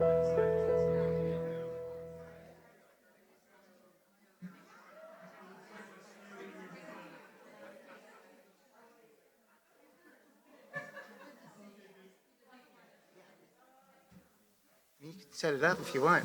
You can set it up if you want.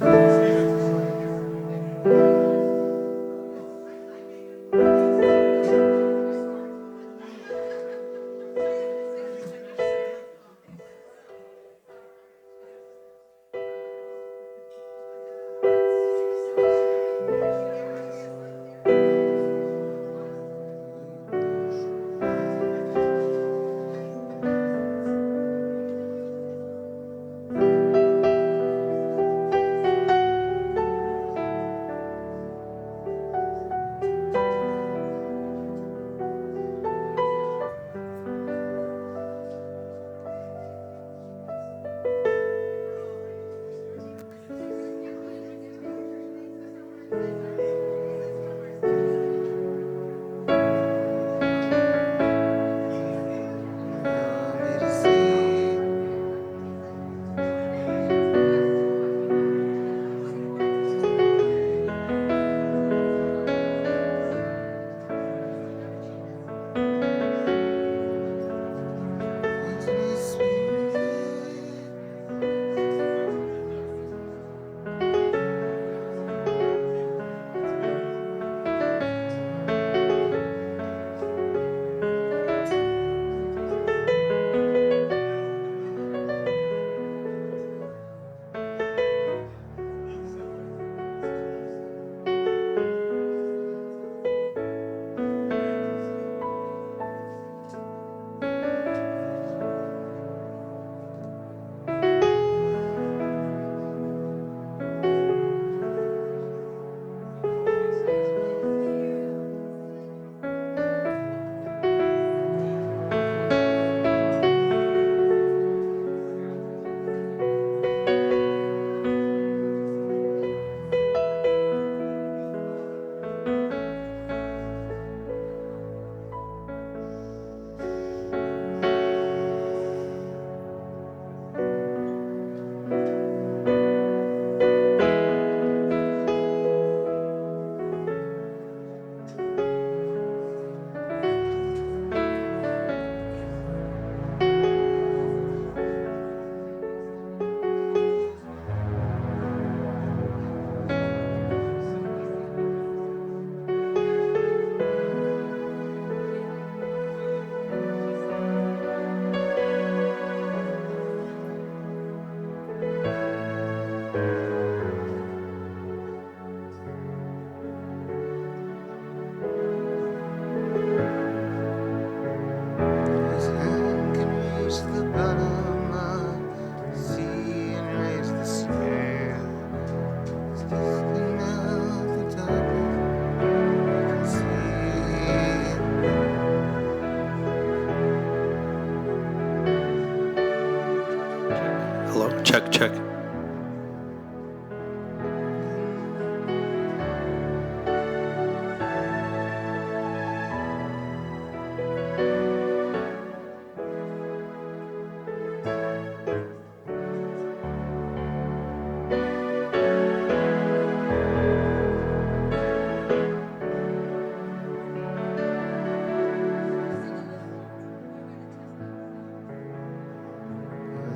Hello, check, check.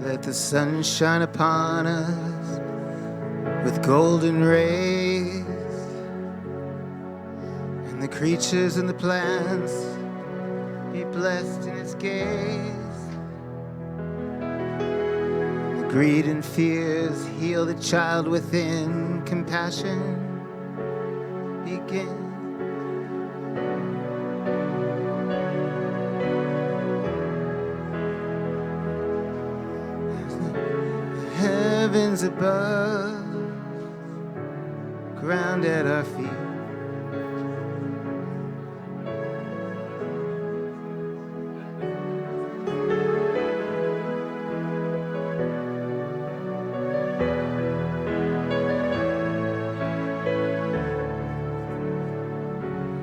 Let the sun shine upon us with golden rays, and the creatures and the plants be blessed in its gaze. The greed and fears heal the child within, compassion begin. Heavens above, ground at our feet.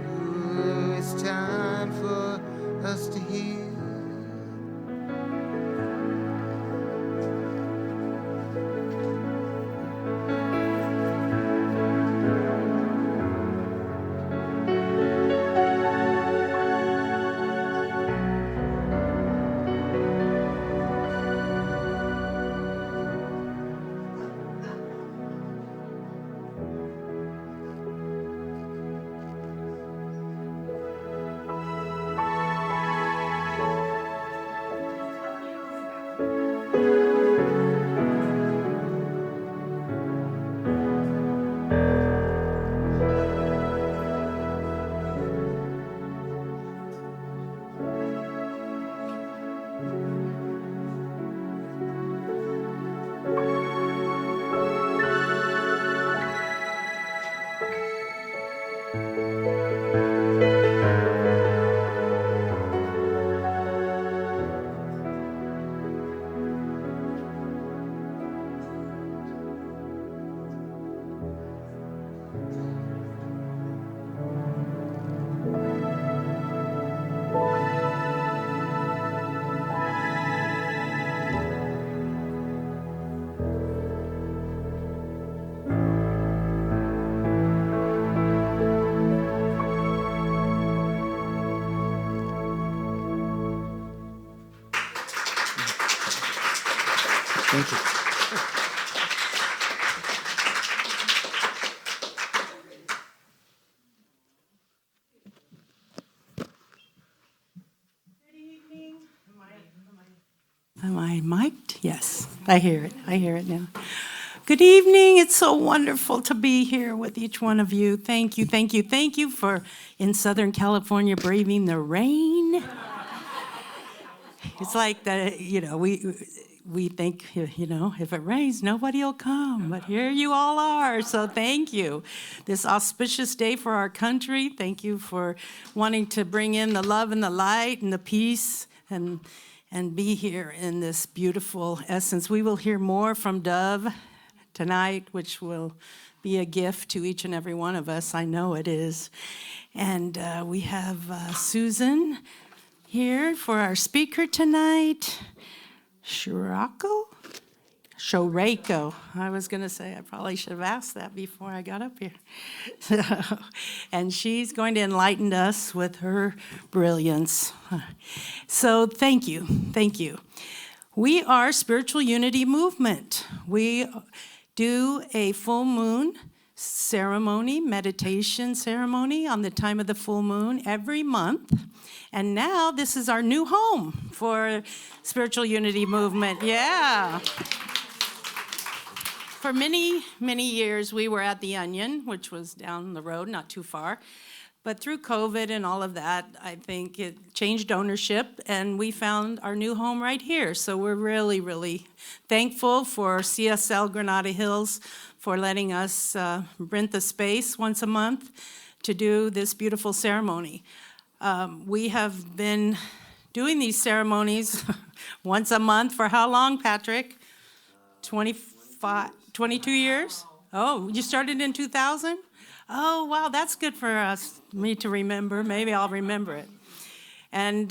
Ooh, it's time for us to heal. Am I mic'd? Yes, I hear it. I hear it now. Good evening. It's so wonderful to be here with each one of you. Thank you, thank you, thank you for in Southern California braving the rain. It's like that, we think, if it rains, nobody will come. But here you all are, so thank you. This auspicious day for our country. Thank you for wanting to bring in the love and the light and the peace and be here in this beautiful essence. We will hear more from DOV tonight, which will be a gift to each and every one of us. I know it is. And we have Susan here for our speaker tonight. Sherayko. I was going to say, I probably should have asked that before I got up here. And she's going to enlighten us with her brilliance. So thank you. Thank you. We are Spiritual Unity Movement. We do a full moon ceremony, meditation ceremony on the time of the full moon every month. And now this is our new home for Spiritual Unity Movement. Yeah. For many, many years, we were at the Onion, which was down the road, not too far. But through COVID and all of that, I think it changed ownership, and we found our new home right here. So we're really, really thankful for CSL Granada Hills for letting us rent the space once a month to do this beautiful ceremony. We have been doing these ceremonies once a month for how long, Patrick? 22 years? Oh, you started in 2000? Oh, wow, that's good for me to remember. Maybe I'll remember it. And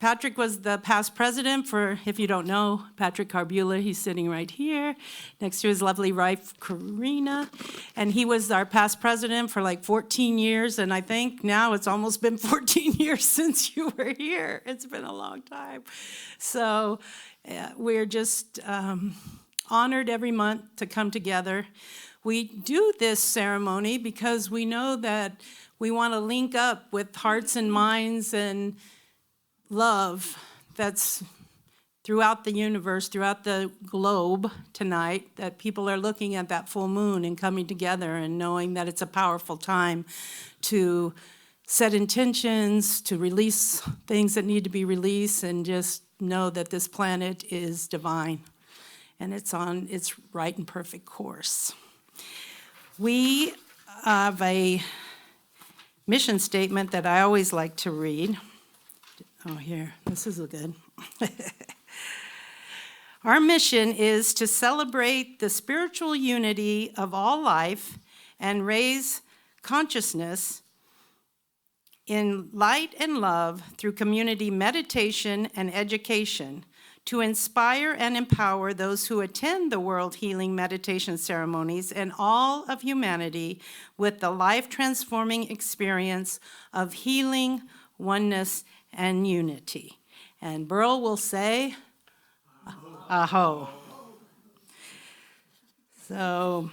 Patrick was the past president for, if you don't know, Patrick Carbula. He's sitting right here next to his lovely wife, Karina. And he was our past president for like 14 years. And I think now it's almost been 14 years since you were here. It's been a long time. So we're just honored every month to come together. We do this ceremony because we know that we want to link up with hearts and minds and love that's throughout the universe, throughout the globe tonight, that people are looking at that full moon and coming together and knowing that it's a powerful time to set intentions, to release things that need to be released, and just know that this planet is divine and it's on its right and perfect course. We have a mission statement that I always like to read. Oh, here, this is good. Our mission is to celebrate the spiritual unity of all life and raise consciousness in light and love through community meditation and education, to inspire and empower those who attend the World Healing Meditation Ceremonies and all of humanity with the life-transforming experience of healing, oneness, and unity. And Burl will say, aho. So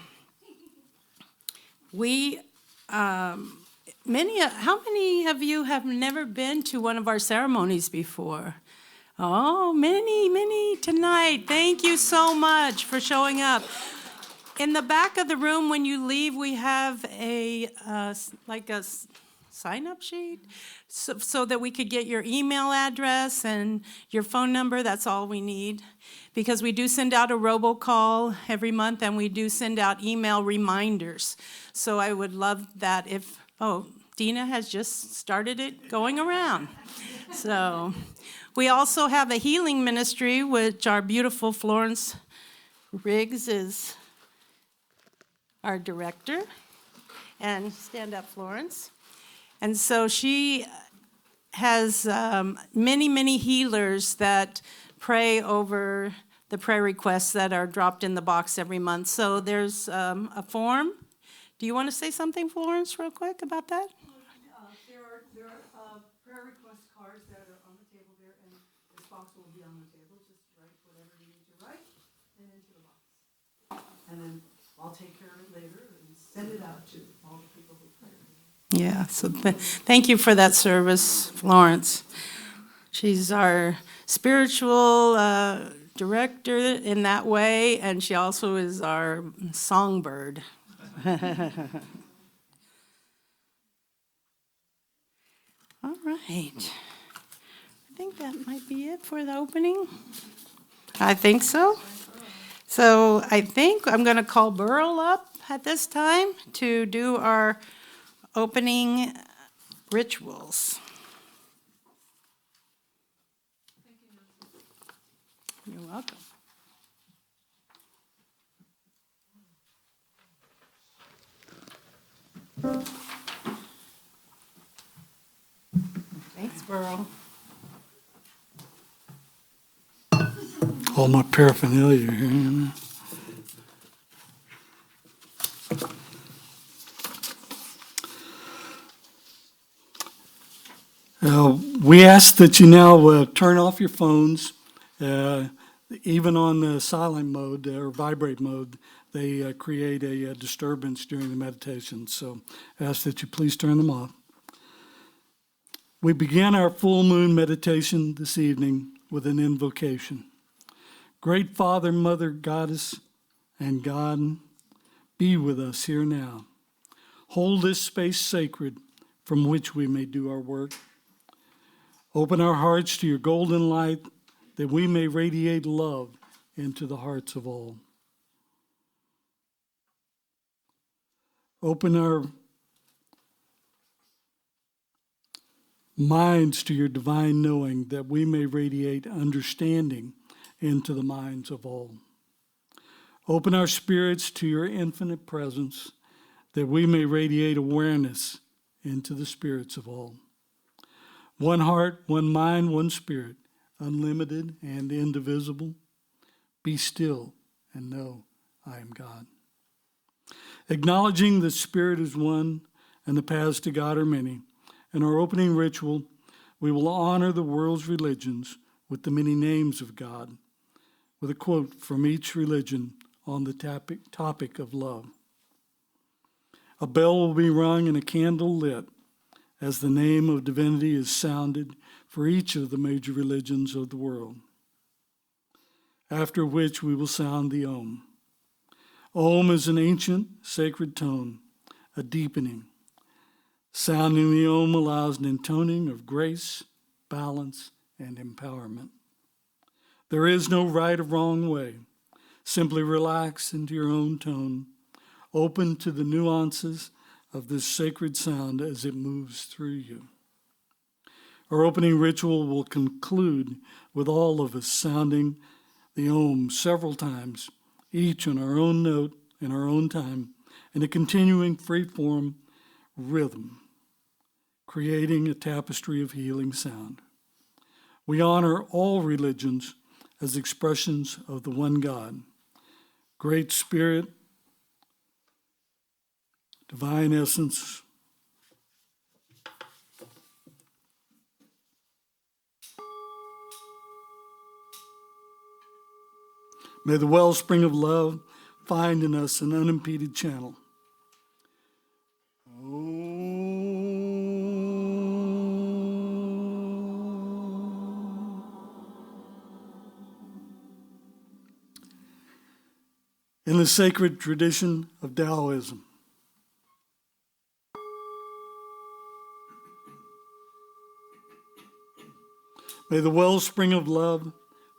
we, how many of you have never been to one of our ceremonies before? Oh, many tonight. Thank you so much for showing up. In the back of the room, when you leave, we have a sign-up sheet so that we could get your email address and your phone number. That's all we need, because we do send out a robocall every month, and we do send out email reminders. So I would love that if, Dina has just started it going around. So we also have a healing ministry, which our beautiful Florence Riggs is our director. And stand up, Florence. And so she has many healers that pray over the prayer requests that are dropped in the box every month. So there's a form. Do you want to say something, Florence, real quick about that? There are prayer request cards that are on the table there, and this box will be on the table. Just write whatever you need to write and into the box. And then I'll take care of it later and send it out to all the people who pray. Yeah, so thank you for that service, Florence. She's our spiritual director in that way, and she also is our songbird. All right. I think that might be it for the opening. I think so. So I think I'm going to call Burl up at this time to do our opening rituals. You're welcome. Thanks, Burl. All my paraphernalia here. We ask that you now turn off your phones, even on the silent mode or vibrate mode. They create a disturbance during the meditation. So I ask that you please turn them off. We begin our full moon meditation this evening with an invocation. Great Father, Mother, Goddess, and God, be with us here now. Hold this space sacred from which we may do our work. Open our hearts to your golden light that we may radiate love into the hearts of all. Open our minds to your divine knowing that we may radiate understanding into the minds of all. Open our spirits to your infinite presence that we may radiate awareness into the spirits of all. One heart, one mind, one spirit, unlimited and indivisible. Be still and know I am God. Acknowledging that spirit is one and the paths to God are many, in our opening ritual, we will honor the world's religions with the many names of God, with a quote from each religion on the topic of love. A bell will be rung and a candle lit as the name of divinity is sounded for each of the major religions of the world, after which we will sound the Om. Om is an ancient sacred tone, a deepening. Sounding the Om allows an intoning of grace, balance, and empowerment. There is no right or wrong way. Simply relax into your own tone, open to the nuances of this sacred sound as it moves through you. Our opening ritual will conclude with all of us sounding the Om several times, each on our own note in our own time, in a continuing free-form rhythm, creating a tapestry of healing sound. We honor all religions as expressions of the one God, Great Spirit, Divine Essence, may the wellspring of love find in us an unimpeded channel. In the sacred tradition of Taoism, may the wellspring of love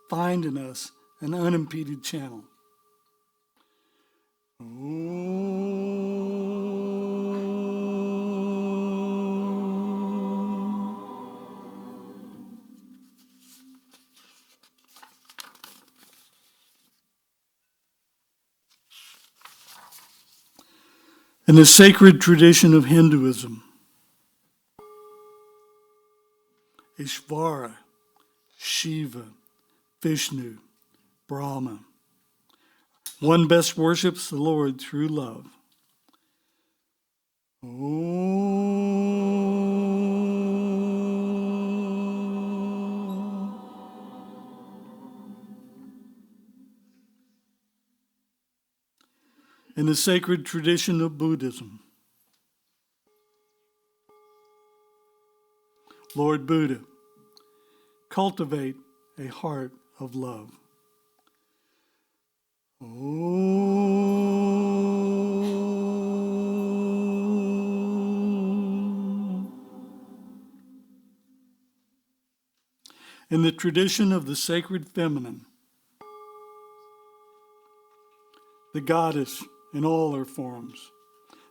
find in us an unimpeded channel. In the sacred tradition of Hinduism, Ishvara, Shiva, Vishnu, Brahma, one best worships the Lord through love. In the sacred tradition of Buddhism, Lord Buddha, cultivate a heart of love. In the tradition of the sacred feminine, the goddess in all her forms,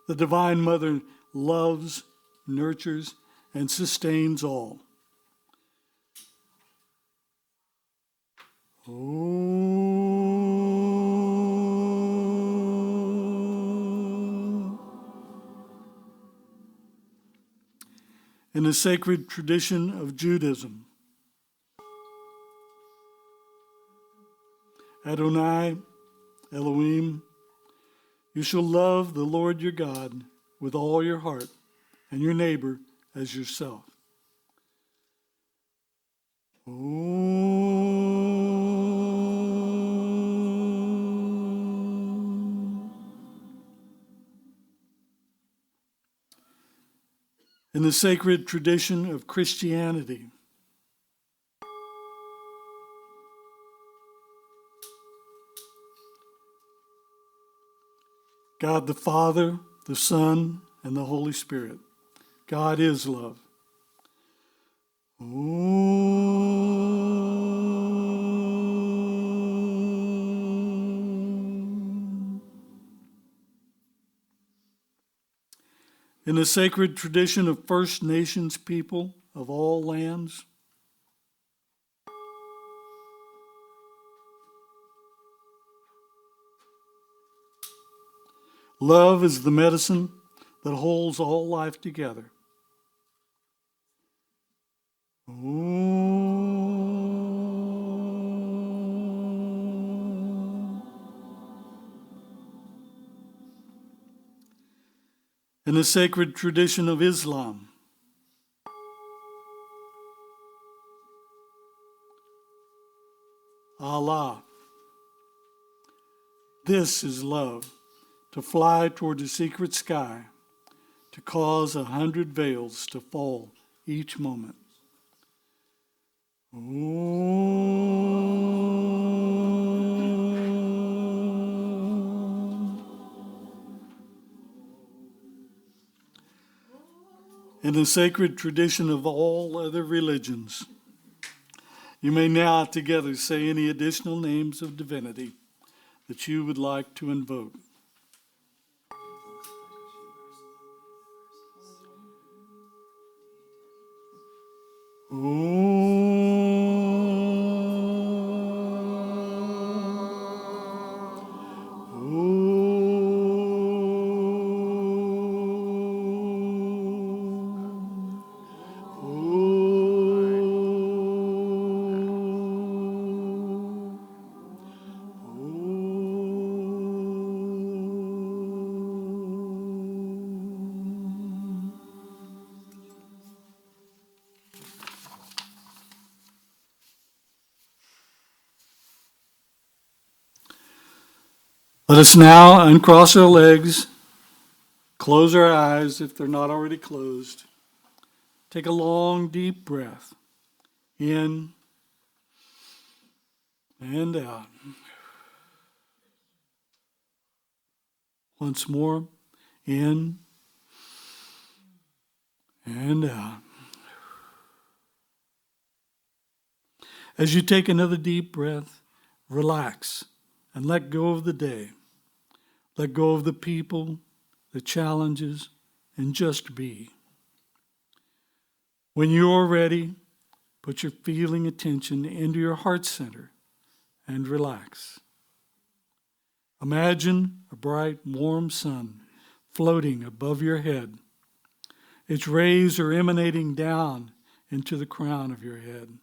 the Divine Mother loves, nurtures, and sustains all. In the sacred tradition of Judaism, Adonai, Elohim, you shall love the Lord your God with all your heart and your neighbor as yourself. In the sacred tradition of Christianity, God the Father, the Son, and the Holy Spirit. God is love. In the sacred tradition of First Nations people of all lands, love is the medicine that holds all life together. In the sacred tradition of Islam, Allah. This is love, to fly toward the secret sky, to cause 100 veils to fall each moment. In the sacred tradition of all other religions, you may now together say any additional names of divinity that you would like to invoke. Let us now uncross our legs, close our eyes if they're not already closed. Take a long, deep breath in and out. Once more, in and out. As you take another deep breath, relax and let go of the day. Let go of the people, the challenges, and just be. When you're ready, put your feeling attention into your heart center and relax. Imagine a bright, warm sun floating above your head. Its rays are emanating down into the crown of your head.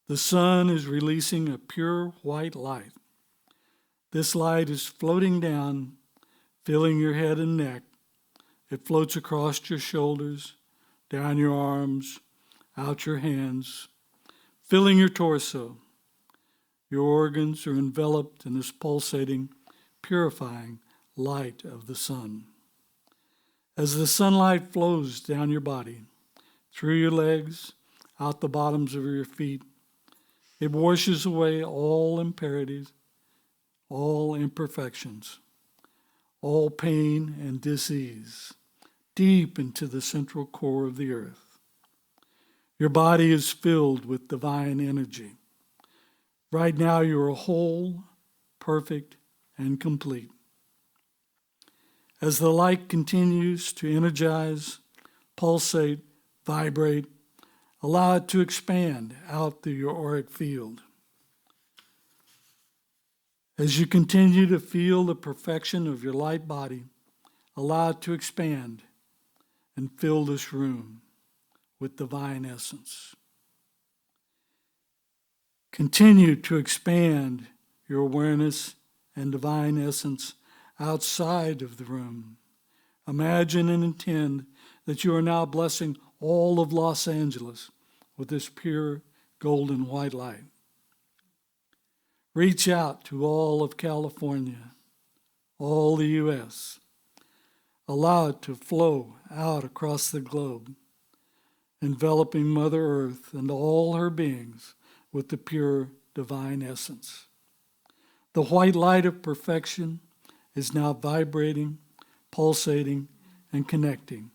The sun is releasing a pure white light. This light is floating down, filling your head and neck. It floats across your shoulders, down your arms, out your hands, filling your torso. Your organs are enveloped in this pulsating, purifying light of the sun. As the sunlight flows down your body, through your legs, out the bottoms of your feet. It washes away all impurities, all imperfections, all pain and disease, deep into the central core of the earth. Your body is filled with divine energy. Right now, you are whole, perfect, and complete. As the light continues to energize, pulsate, vibrate, allow it to expand out through your auric field. As you continue to feel the perfection of your light body, allow it to expand and fill this room with divine essence. Continue to expand your awareness and divine essence outside of the room. Imagine and intend that you are now blessing all of Los Angeles with this pure golden white light. Reach out to all of California, all the U.S. Allow it to flow out across the globe, enveloping Mother Earth and all her beings with the pure divine essence. The white light of perfection is now vibrating, pulsating, and connecting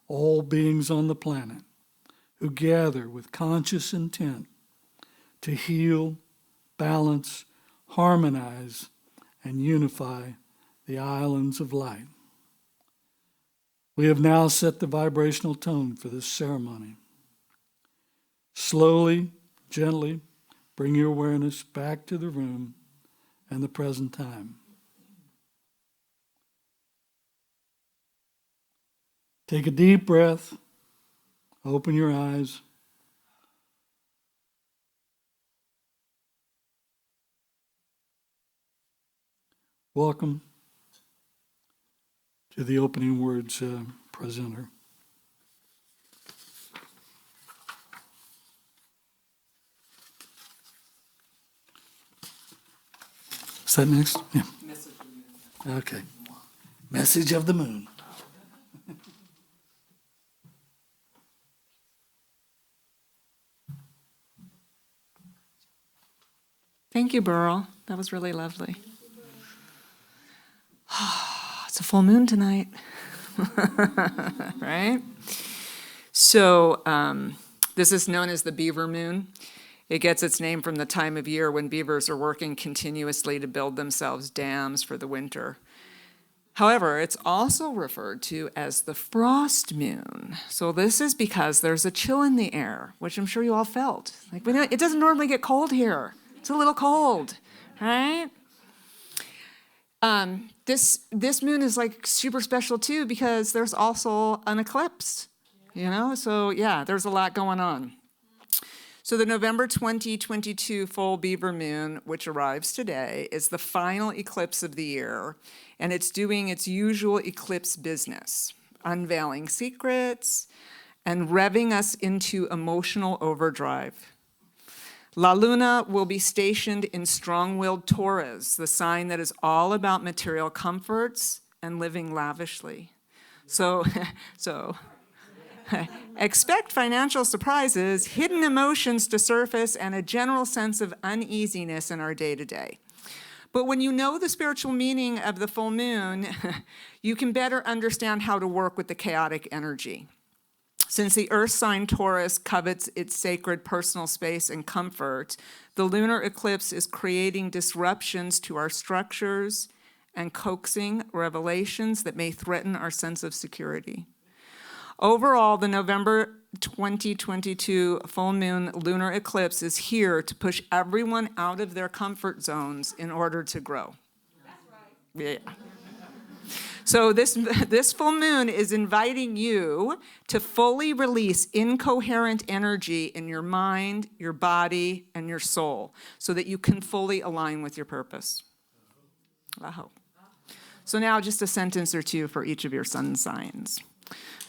all beings on the planet who gather with conscious intent to heal, balance, harmonize, and unify the islands of light. We have now set the vibrational tone for this ceremony. Slowly, gently, bring your awareness back to the room and the present time. Take a deep breath. Open your eyes. Welcome to the opening words presenter. Is that next? Yeah. Message of the moon. Okay. Message of the moon. Thank you, Burl. That was really lovely. It's a full moon tonight, right? So this is known as the beaver moon. It gets its name from the time of year when beavers are working continuously to build themselves dams for the winter. However, it's also referred to as the frost moon. So this is because there's a chill in the air, which I'm sure you all felt. Like, it doesn't normally get cold here. It's a little cold, right? This moon is like super special too because there's also an eclipse, So yeah, there's a lot going on. So the November 2022 full beaver moon, which arrives today, is the final eclipse of the year, and it's doing its usual eclipse business, unveiling secrets and revving us into emotional overdrive. La Luna will be stationed in strong-willed Taurus, the sign that is all about material comforts and living lavishly. So expect financial surprises, hidden emotions to surface, and a general sense of uneasiness in our day-to-day. But when you know the spiritual meaning of the full moon, you can better understand how to work with the chaotic energy. Since the earth sign Taurus covets its sacred personal space and comfort, the lunar eclipse is creating disruptions to our structures and coaxing revelations that may threaten our sense of security. Overall, the November 2022 full moon lunar eclipse is here to push everyone out of their comfort zones in order to grow. That's right. Yeah. So this full moon is inviting you to fully release incoherent energy in your mind, your body, and your soul so that you can fully align with your purpose. I hope. So now just a sentence or two for each of your sun signs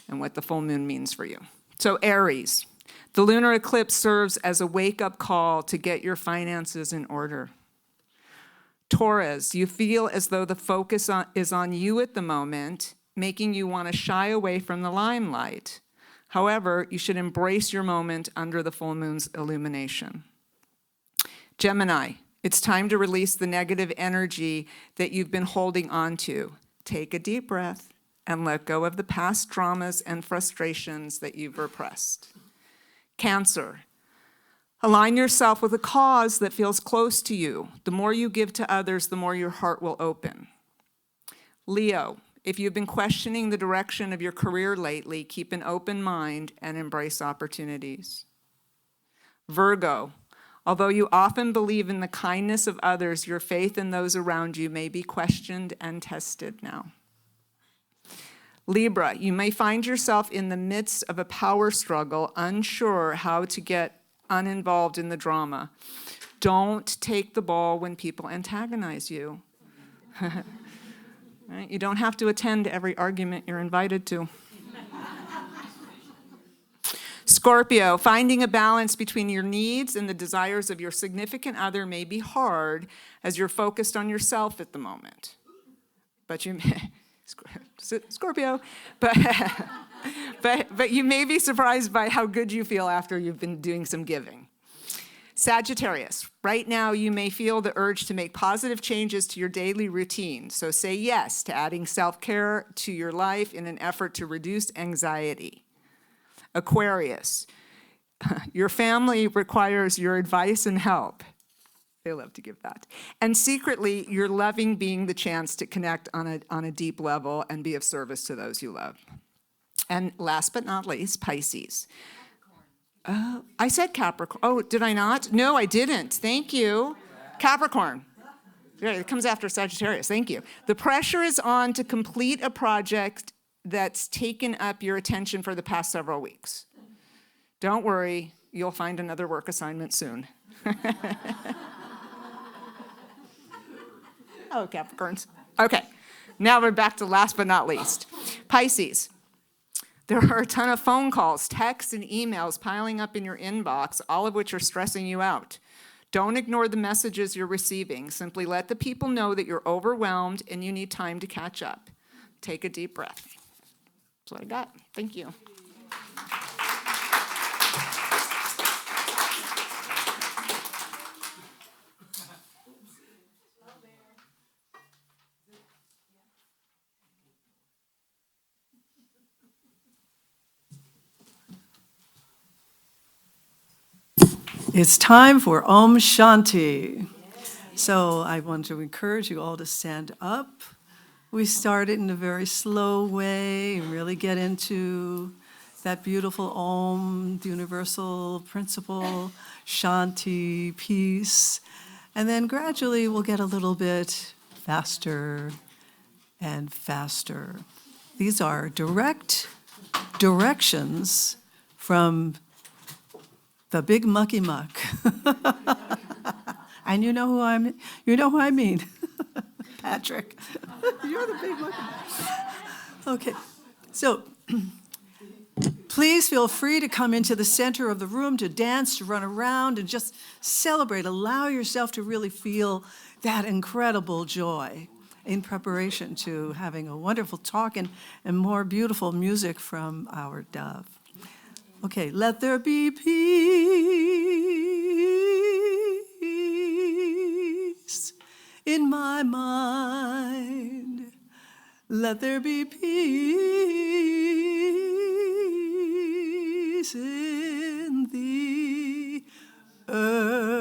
and what the full moon means for you. So Aries, the lunar eclipse serves as a wake-up call to get your finances in order. Taurus, you feel as though the focus is on you at the moment, making you want to shy away from the limelight. However, you should embrace your moment under the full moon's illumination. Gemini, it's time to release the negative energy that you've been holding on to. Take a deep breath and let go of the past traumas and frustrations that you've repressed. Cancer, align yourself with a cause that feels close to you. The more you give to others, the more your heart will open. Leo, if you've been questioning the direction of your career lately, keep an open mind and embrace opportunities. Virgo, although you often believe in the kindness of others, your faith in those around you may be questioned and tested now. Libra, you may find yourself in the midst of a power struggle, unsure how to get uninvolved in the drama. Don't take the ball when people antagonize you. Right? You don't have to attend every argument you're invited to. Scorpio, finding a balance between your needs and the desires of your significant other may be hard as you're focused on yourself at the moment. But you may, Scorpio, but you may be surprised by how good you feel after you've been doing some giving. Sagittarius, right now you may feel the urge to make positive changes to your daily routine. So say yes to adding self-care to your life in an effort to reduce anxiety. Aquarius, your family requires your advice and help. They love to give that. And secretly, you're loving being the chance to connect on a deep level and be of service to those you love. And last but not least, Pisces. I said Capricorn. Oh, did I not? No, I didn't. Thank you. Capricorn. Yeah, it comes after Sagittarius. Thank you. The pressure is on to complete a project that's taken up your attention for the past several weeks. Don't worry, you'll find another work assignment soon. Oh, Capricorns. Okay, now we're back to last but not least. Pisces. There are a ton of phone calls, texts, and emails piling up in your inbox, all of which are stressing you out. Don't ignore the messages you're receiving. Simply let the people know that you're overwhelmed and you need time to catch up. Take a deep breath. That's what I got. Thank you. It's time for Om Shanti. So I want to encourage you all to stand up. We start it in a very slow way and really get into that beautiful Om, the universal principle, Shanti, peace. And then gradually we'll get a little bit faster and faster. These are direct directions from the big mucky muck. And you know who I mean. Patrick. You're the big mucky muck. Okay. So please feel free to come into the center of the room to dance, to run around, and just celebrate. Allow yourself to really feel that incredible joy in preparation to having a wonderful talk and more beautiful music from our dove. Okay, let there be peace in my mind. Let there be peace in the earth.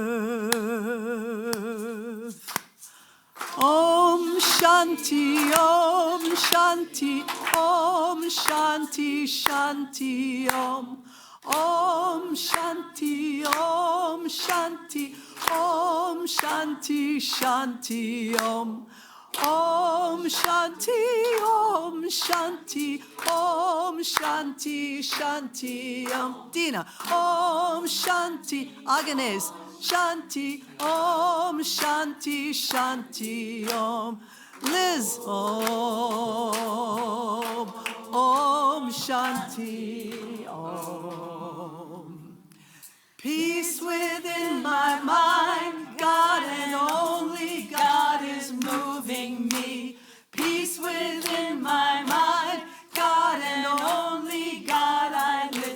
Om Shanti, Om Shanti, Om Shanti, Shanti, Om. Om Shanti, Om Shanti, Om Shanti, Shanti, Om. Om Shanti, Om Shanti, Om Shanti, Shanti, Om. Dina, Om Shanti, Agnes, Shanti, Om Shanti, Shanti, Om. Liz, Om Shanti, Om. Peace within my mind, God and only God is moving me. Peace within my mind, God and only God I live.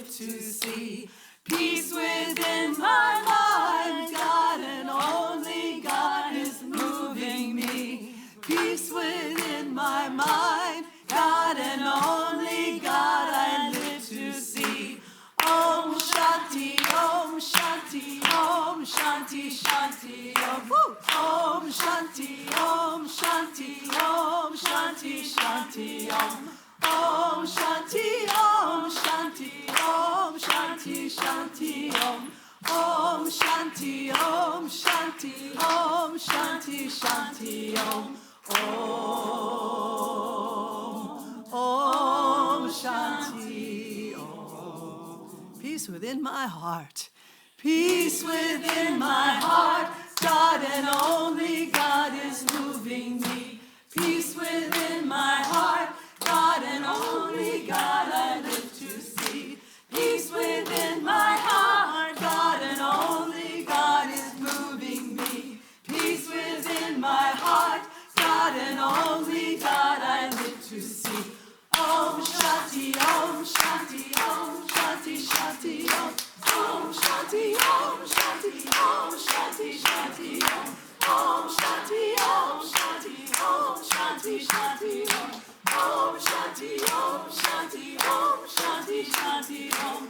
peace within my heart. Peace within my heart, God and only God is moving me. Peace within my heart, God and only God I live to see. Peace within my heart, God and only God is moving me. Peace within my heart, God and only God I live to see. Om Shanti, Om Shanti, Om Shanti, Shanti, Om. Om Shanti, Om Shanti, Om Shanti, Shanti, Om. Om Shanti, Om Shanti, Om Shanti, Shanti, Om. Om Shanti, Om Shanti, Om Shanti, Shanti, Om.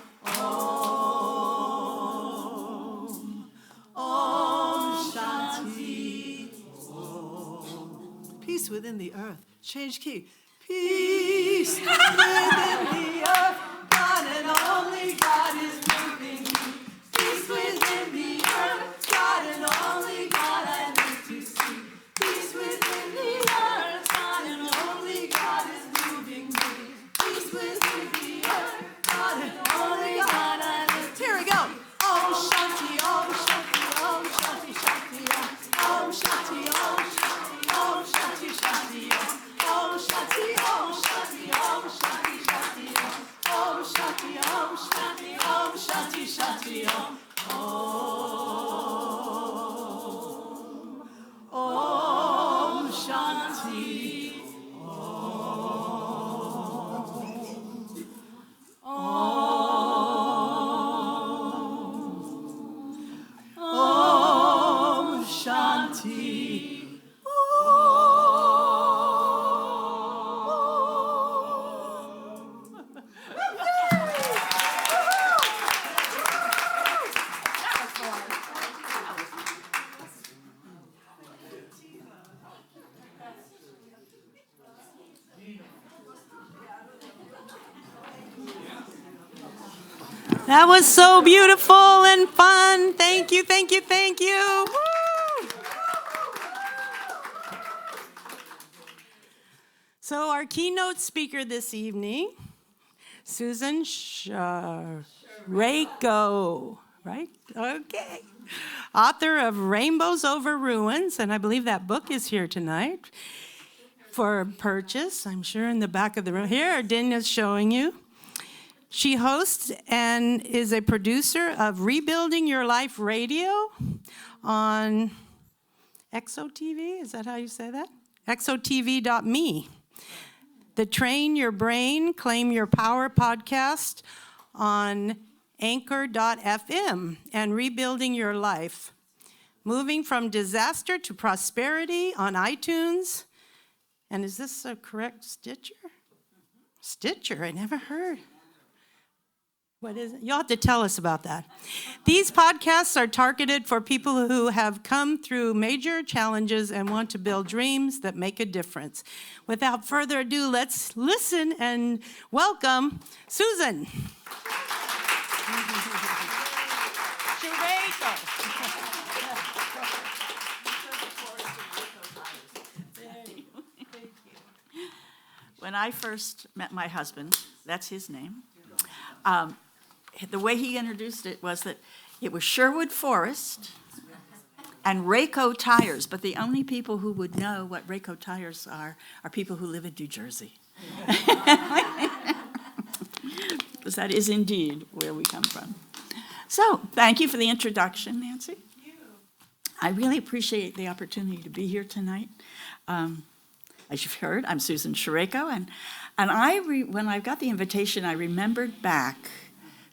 Om Shanti. Peace within the earth. Change key. Peace within the earth. God and only God is moving me. Peace within the earth. God and only God I live to see. Peace within the earth. God and only God is moving me. Peace within the earth. God and only God I live to. Here we go. Om Shanti, Om Shanti, Om Shanti, Shanti, Om. Om Shanti, Om Shanti, Om Shanti, Shanti, Om. Om Shanti, Om Shanti, Om Shanti, Shanti, Om. Om Shanti, Om Shanti, Om Shanti, Shanti, Om. Om Shanti. Om Shanti. That was so beautiful and fun. Thank you, thank you, thank you. Woo! So our keynote speaker this evening, Susan Sherayko, right? Okay. Author of Rainbows Over Ruins, and I believe that book is here tonight for purchase, I'm sure in the back of the room. Here, Dina's showing you. She hosts and is a producer of Rebuilding Your Life Radio on ExoTV. Is that how you say that? ExoTV.me. The Train Your Brain, Claim Your Power podcast on Anchor.fm and Rebuilding Your Life. Moving from Disaster to Prosperity on iTunes. And is this a correct Stitcher? Stitcher, I never heard. What is it? You'll have to tell us about that. These podcasts are targeted for people who have come through major challenges and want to build dreams that make a difference. Without further ado, let's listen and welcome Susan. Sherayko. When I first met my husband, that's his name, the way he introduced it was that it was Sherwood Forest and Rayco tires, but the only people who would know what Rayco tires are people who live in New Jersey. Because that is indeed where we come from. So, thank you for the introduction, Nancy. I really appreciate the opportunity to be here tonight. As you've heard, I'm Susan Sherayko, and when I got the invitation, I remembered back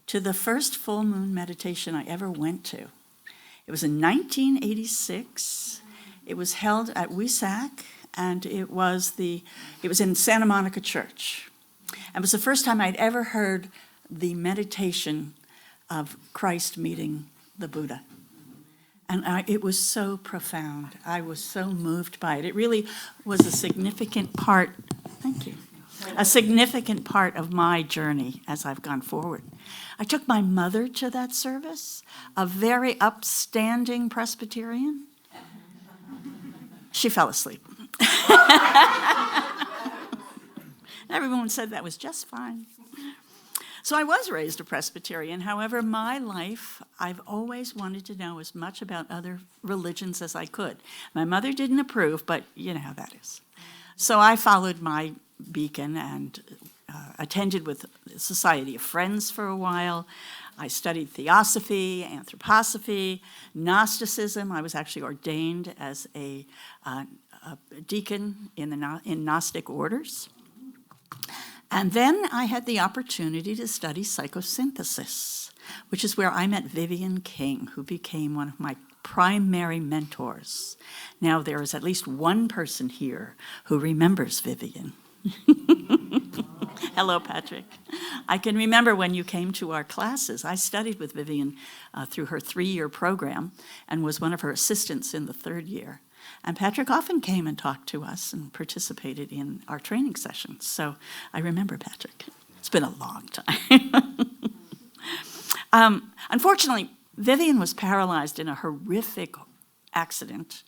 to the first full moon meditation I ever went to. It was in 1986. It was held at WESAC, and it was in Santa Monica Church. And it was the first time I'd ever heard the meditation of Christ meeting the Buddha. And it was so profound. I was so moved by it. It really was a significant part, thank you, a significant part of my journey as I've gone forward. I took my mother to that service, a very upstanding Presbyterian. She fell asleep. Everyone said that was just fine. So I was raised a Presbyterian. However, my life, I've always wanted to know as much about other religions as I could. My mother didn't approve, but you know how that is. So I followed my beacon and attended with the Society of Friends for a while. I studied theosophy, anthroposophy, Gnosticism. I was actually ordained as a deacon in Gnostic orders. And then I had the opportunity to study psychosynthesis, which is where I met Vivian King, who became one of my primary mentors. Now there is at least one person here who remembers Vivian. Hello, Patrick. I can remember when you came to our classes. I studied with Vivian through her 3-year program and was one of her assistants in the 3rd year. And Patrick often came and talked to us and participated in our training sessions. So I remember Patrick. It's been a long time. Unfortunately, Vivian was paralyzed in a horrific accident,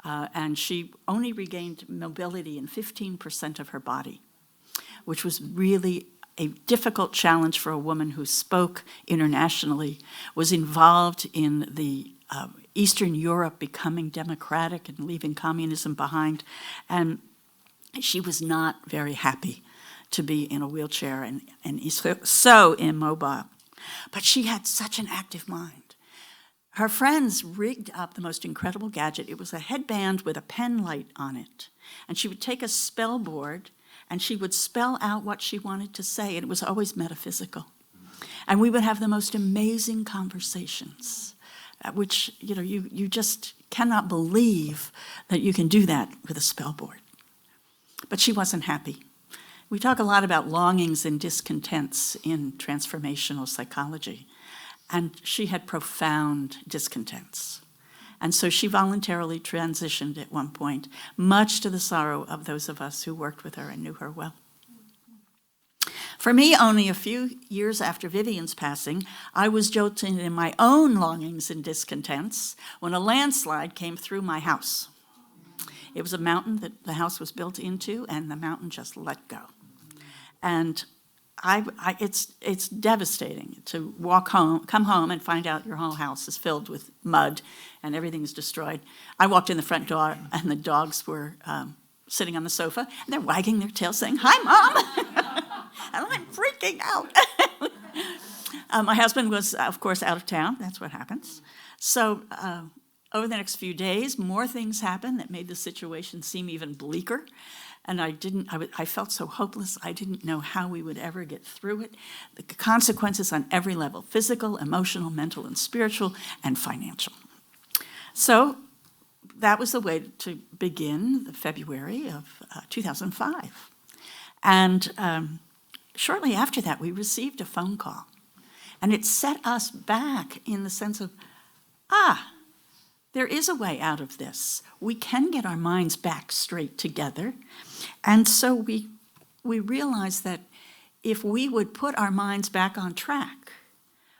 and she only regained mobility in 15% of her body, which was really a difficult challenge for a woman who spoke internationally, was involved in the Eastern Europe becoming democratic and leaving communism behind. And she was not very happy to be in a wheelchair and so immobile. But she had such an active mind. Her friends rigged up the most incredible gadget. It was a headband with a pen light on it. And she would take a spell board and she would spell out what she wanted to say, and it was always metaphysical. And we would have the most amazing conversations, which, you know, you just cannot believe that you can do that with a spell board. But she wasn't happy. We talk a lot about longings and discontents in transformational psychology, and she had profound discontents. And so she voluntarily transitioned at one point, much to the sorrow of those of us who worked with her and knew her well. For me, only a few years after Vivian's passing, I was jolted in my own longings and discontents when a landslide came through my house. It was a mountain that the house was built into, and the mountain just let go. And it's devastating to come home and find out your whole house is filled with mud and everything's destroyed. I walked in the front door and the dogs were sitting on the sofa and they're wagging their tails saying, "Hi, Mom!" And I'm freaking out. My husband was, of course, out of town. That's what happens. So over the next few days, more things happened that made the situation seem even bleaker. And I felt so hopeless. I didn't know how we would ever get through it. The consequences on every level, physical, emotional, mental, and spiritual, and financial. So that was the way to begin February of 2005. And shortly after that, we received a phone call. And it set us back in the sense of, there is a way out of this. We can get our minds back straight together. And so we realized that if we would put our minds back on track,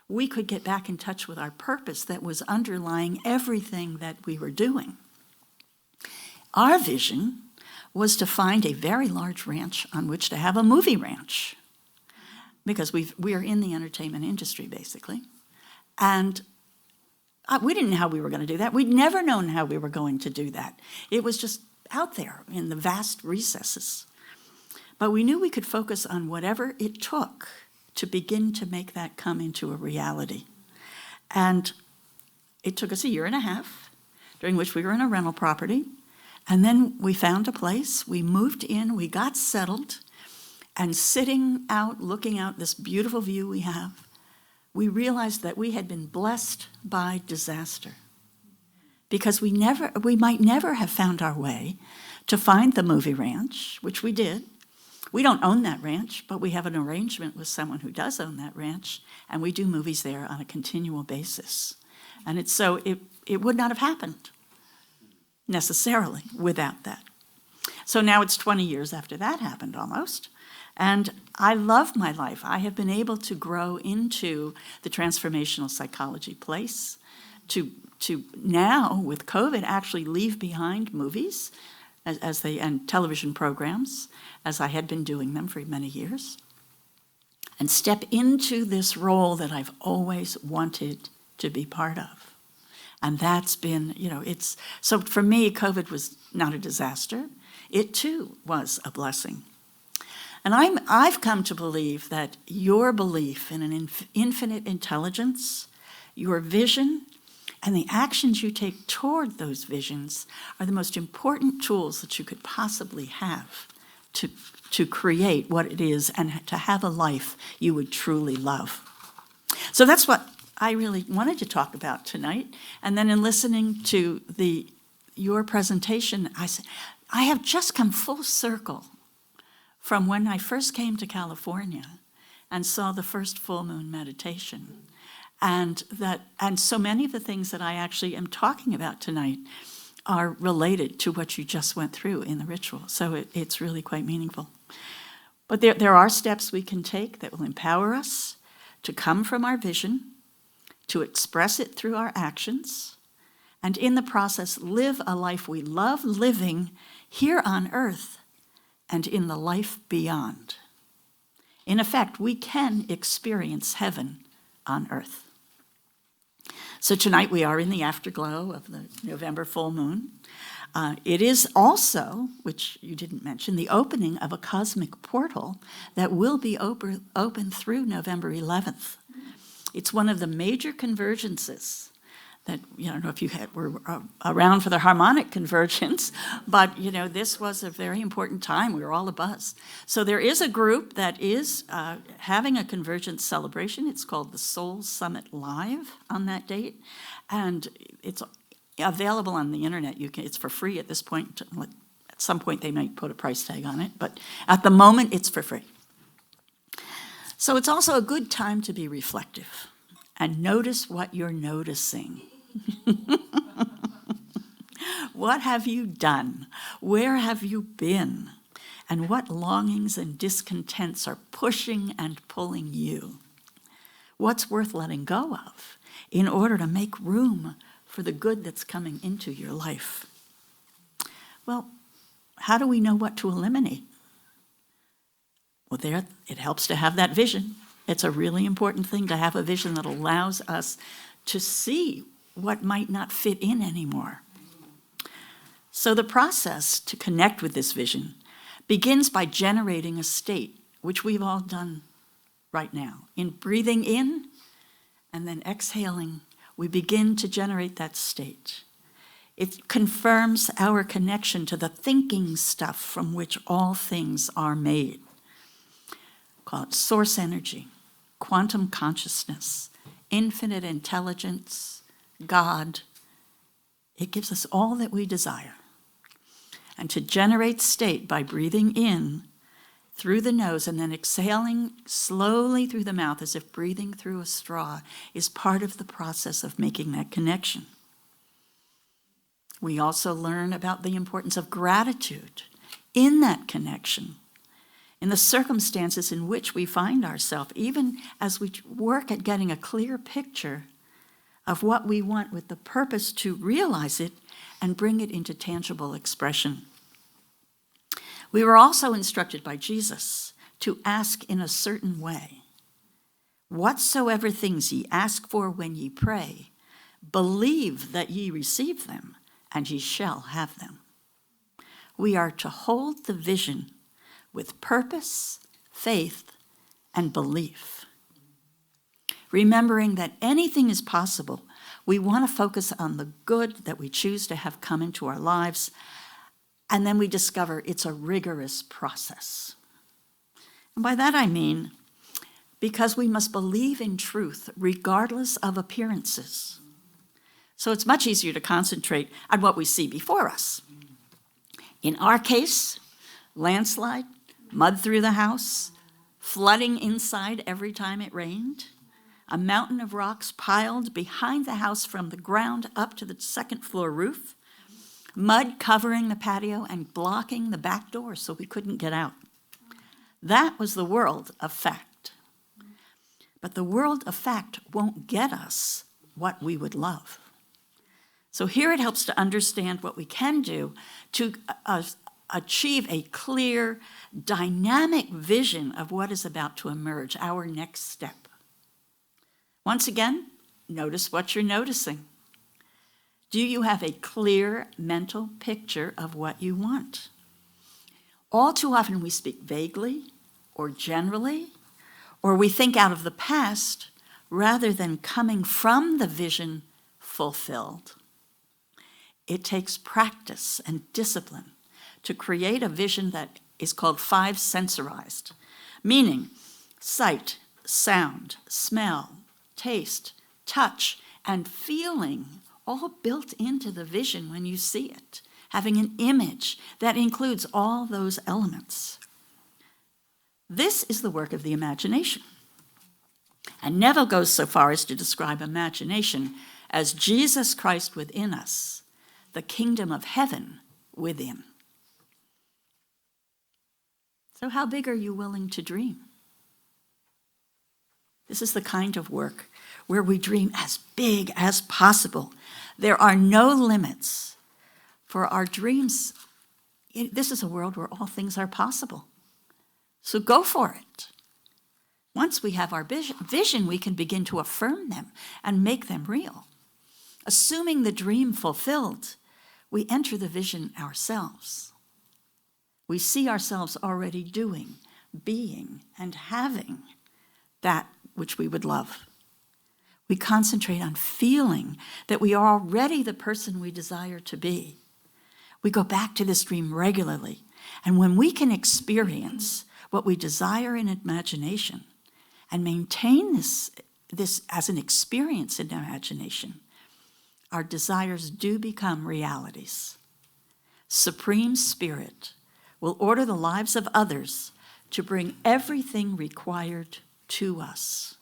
we could get back in touch with our purpose that was underlying everything that we were doing. Our vision was to find a very large ranch on which to have a movie ranch, because we are in the entertainment industry, basically. And we didn't know how we were going to do that. We'd never known how we were going to do that. It was just out there in the vast recesses. But we knew we could focus on whatever it took to begin to make that come into a reality. And it took us 1.5 years, during which we were in a rental property. And then we found a place, we moved in, we got settled, and sitting out, looking out this beautiful view we have, we realized that we had been blessed by disaster, because we might never have found our way to find the movie ranch, which we did. We don't own that ranch, but we have an arrangement with someone who does own that ranch, and we do movies there on a continual basis. And it would not have happened necessarily without that. So now it's 20 years after that happened almost. And I love my life. I have been able to grow into the transformational psychology place, to now, with COVID, actually leave behind movies and television programs, as I had been doing them for many years. and step into this role that I've always wanted to be part of. And that's been, so for me, COVID was not a disaster. It too was a blessing. And I've come to believe that your belief in an infinite intelligence, your vision, and the actions you take toward those visions are the most important tools that you could possibly have to create what it is and to have a life you would truly love. So that's what I really wanted to talk about tonight. And then in listening to your presentation, I said, I have just come full circle from when I first came to California and saw the first full moon meditation. And so many of the things that I actually am talking about tonight are related to what you just went through in the ritual. So it's really quite meaningful. But there are steps we can take that will empower us to come from our vision, to express it through our actions, and in the process live a life we love living here on earth and in the life beyond. In effect, we can experience heaven on earth. So tonight we are in the afterglow of the November full moon. It is also, which you didn't mention, the opening of a cosmic portal that will be open through November 11th. It's one of the major convergences that, I don't know if you were around for the harmonic convergence, but, this was a very important time. We were all abuzz. So there is a group that is having a convergence celebration. It's called the Soul Summit Live on that date, and it's available on the internet. It's for free at this point. At some point, they might put a price tag on it, but at the moment, it's for free. So it's also a good time to be reflective and notice what you're noticing. What have you done? Where have you been? And what longings and discontents are pushing and pulling you? What's worth letting go of in order to make room for the good that's coming into your life? Well, how do we know what to eliminate? Well, it helps to have that vision. It's a really important thing to have a vision that allows us to see what might not fit in anymore. So the process to connect with this vision begins by generating a state, which we've all done right now. In breathing in and then exhaling, we begin to generate that state. It confirms our connection to the thinking stuff from which all things are made. Call it source energy, quantum consciousness, infinite intelligence, God. It gives us all that we desire. And to generate state by breathing in through the nose and then exhaling slowly through the mouth as if breathing through a straw is part of the process of making that connection. We also learn about the importance of gratitude in that connection, in the circumstances in which we find ourselves, even as we work at getting a clear picture of what we want with the purpose to realize it and bring it into tangible expression. We were also instructed by Jesus to ask in a certain way. Whatsoever things ye ask for when ye pray, believe that ye receive them, and ye shall have them. We are to hold the vision with purpose, faith, and belief. Remembering that anything is possible, we want to focus on the good that we choose to have come into our lives, and then we discover it's a rigorous process. And by that I mean, because we must believe in truth regardless of appearances. So it's much easier to concentrate on what we see before us. In our case, landslide, mud through the house, flooding inside every time it rained, a mountain of rocks piled behind the house from the ground up to the second floor roof, mud covering the patio and blocking the back door so we couldn't get out. That was the world of fact. But the world of fact won't get us what we would love. So here it helps to understand what we can do to achieve a clear, dynamic vision of what is about to emerge, our next step. Once again, notice what you're noticing. Do you have a clear mental picture of what you want? All too often we speak vaguely or generally, or we think out of the past rather than coming from the vision fulfilled. It takes practice and discipline to create a vision that is called five sensorized, meaning sight, sound, smell, taste, touch, and feeling, all built into the vision when you see it, having an image that includes all those elements. This is the work of the imagination. And Neville goes so far as to describe imagination as Jesus Christ within us, the kingdom of heaven within. So how big are you willing to dream? This is the kind of work where we dream as big as possible. There are no limits for our dreams. This is a world where all things are possible. So go for it. Once we have our vision, we can begin to affirm them and make them real. Assuming the dream fulfilled, we enter the vision ourselves. We see ourselves already doing, being, and having that which we would love. We concentrate on feeling that we are already the person we desire to be. We go back to this dream regularly, and when we can experience what we desire in imagination and maintain this as an experience in imagination, our desires do become realities. Supreme Spirit will order the lives of others to bring everything required to us.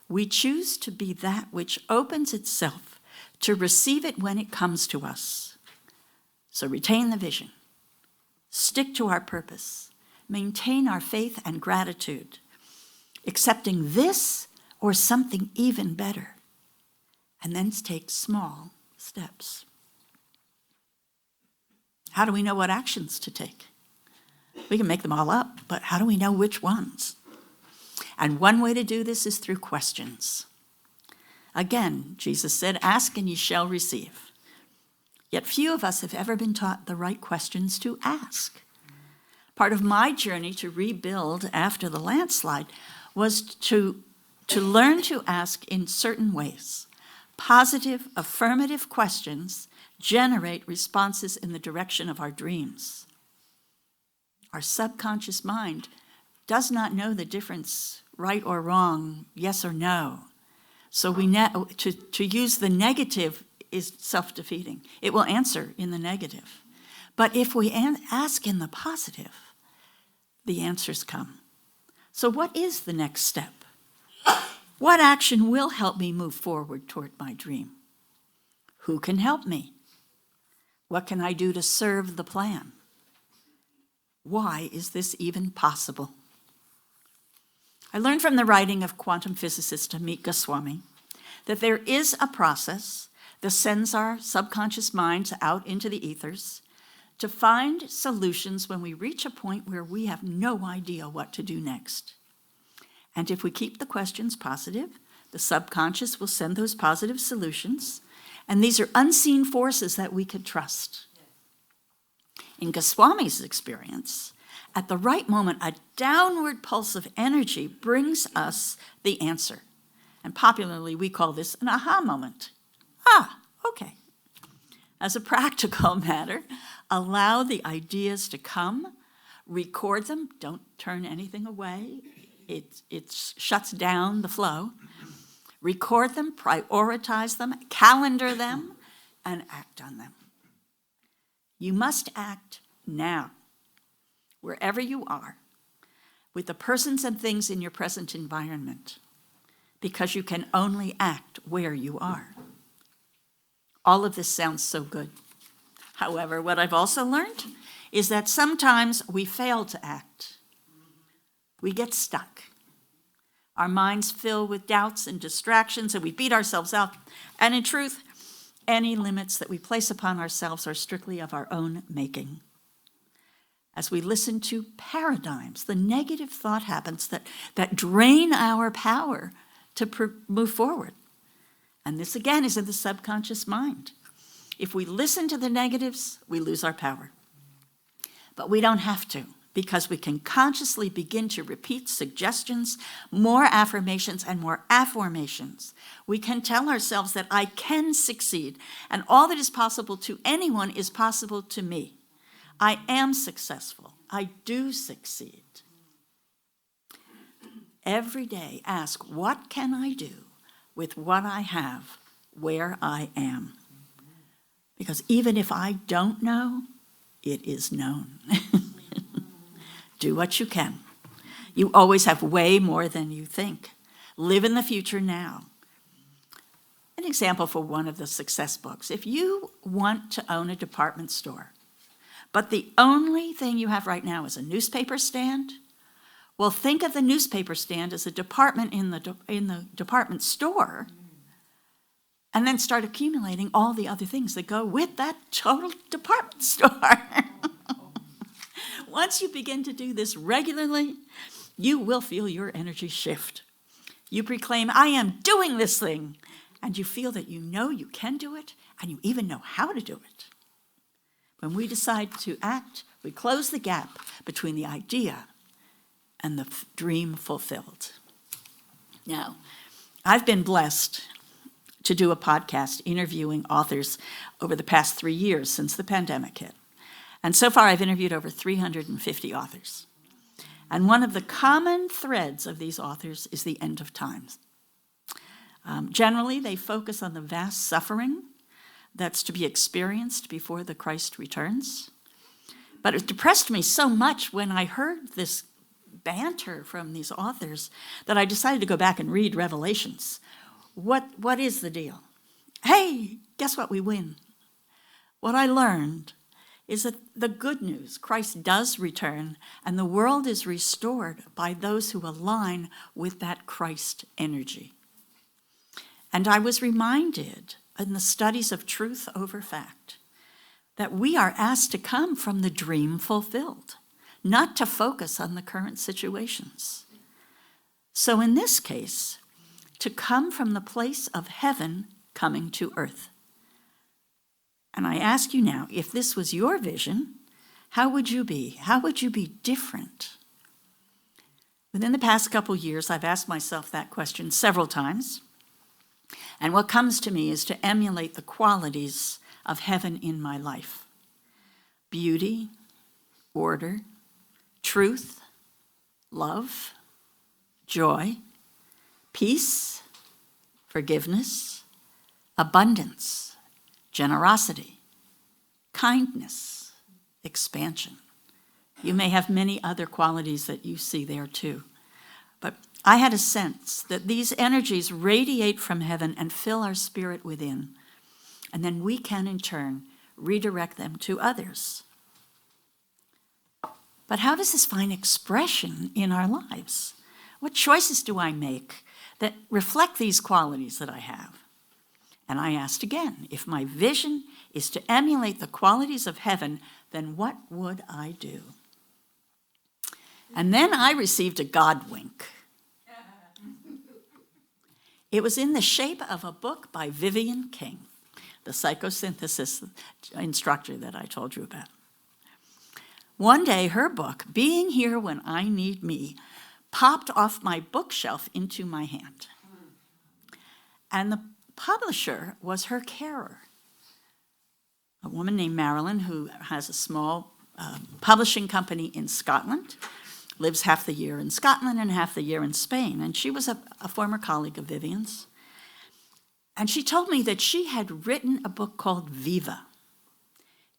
We choose to be that which opens itself to receive it when it comes to us. So retain the vision, stick to our purpose, maintain our faith and gratitude, accepting this or something even better, and then take small steps. How do we know what actions to take? We can make them all up, but how do we know which ones? And one way to do this is through questions. Again, Jesus said, "Ask and ye shall receive." Yet few of us have ever been taught the right questions to ask. Part of my journey to rebuild after the landslide was to learn to ask in certain ways. Positive, affirmative questions generate responses in the direction of our dreams. Our subconscious mind does not know the difference, right or wrong, yes or no. So to use the negative is self-defeating. It will answer in the negative. But if we ask in the positive, the answers come. So what is the next step? What action will help me move forward toward my dream? Who can help me? What can I do to serve the plan? Why is this even possible? I learned from the writing of quantum physicist Amit Goswami that there is a process that sends our subconscious minds out into the ethers to find solutions when we reach a point where we have no idea what to do next. And if we keep the questions positive, the subconscious will send those positive solutions, and these are unseen forces that we could trust. In Goswami's experience, at the right moment, a downward pulse of energy brings us the answer. And popularly, we call this an aha moment. Ah, okay. As a practical matter, allow the ideas to come, record them, don't turn anything away. It shuts down the flow. Record them, prioritize them, calendar them, and act on them. You must act now, wherever you are, with the persons and things in your present environment, because you can only act where you are. All of this sounds so good. However, what I've also learned is that sometimes we fail to act. We get stuck. Our minds fill with doubts and distractions, and we beat ourselves up. And in truth, any limits that we place upon ourselves are strictly of our own making. as we listen to paradigms, the negative thought habits that drain our power to move forward. And this, again, is in the subconscious mind. If we listen to the negatives, we lose our power. But we don't have to, because we can consciously begin to repeat suggestions, more affirmations, and more affirmations. We can tell ourselves that I can succeed, and all that is possible to anyone is possible to me. I am successful. I do succeed. Every day, ask, what can I do with what I have, where I am? Because even if I don't know, it is known. Do what you can. You always have way more than you think. Live in the future now. An example for one of the success books. If you want to own a department store, but the only thing you have right now is a newspaper stand, well, think of the newspaper stand as a department in the department store, and then start accumulating all the other things that go with that total department store. Once you begin to do this regularly, you will feel your energy shift. You proclaim, I am doing this thing, and you feel that you know you can do it, and you even know how to do it. When we decide to act, we close the gap between the idea and the dream fulfilled. Now, I've been blessed to do a podcast interviewing authors over the past 3 years since the pandemic hit. And so far, I've interviewed over 350 authors. And one of the common threads of these authors is the end of times. Generally, they focus on the vast suffering that's to be experienced before the Christ returns. But it depressed me so much when I heard this banter from these authors that I decided to go back and read Revelations. What is the deal? Hey, guess what? We win. What I learned is that the good news, Christ does return, and the world is restored by those who align with that Christ energy. And I was reminded in the studies of truth over fact that we are asked to come from the dream fulfilled, not to focus on the current situations. So in this case, to come from the place of heaven coming to earth. And I ask you now, if this was your vision, how would you be? How would you be different? Within the past couple years, I've asked myself that question several times. And what comes to me is to emulate the qualities of heaven in my life. Beauty, order, truth, love, joy, peace, forgiveness, abundance, generosity, kindness, expansion. You may have many other qualities that you see there too. But I had a sense that these energies radiate from heaven and fill our spirit within. And then we can, in turn, redirect them to others. But how does this find expression in our lives? What choices do I make that reflect these qualities that I have? And I asked again, if my vision is to emulate the qualities of heaven, then what would I do? And then I received a God wink. It was in the shape of a book by Vivian King, the psychosynthesis instructor that I told you about. One day, her book, Being Here When I Need Me, popped off my bookshelf into my hand. And the publisher was her carer, a woman named Marilyn who has a small publishing company in Scotland, lives half the year in Scotland and half the year in Spain. And she was a former colleague of Vivian's. And she told me that she had written a book called Viva.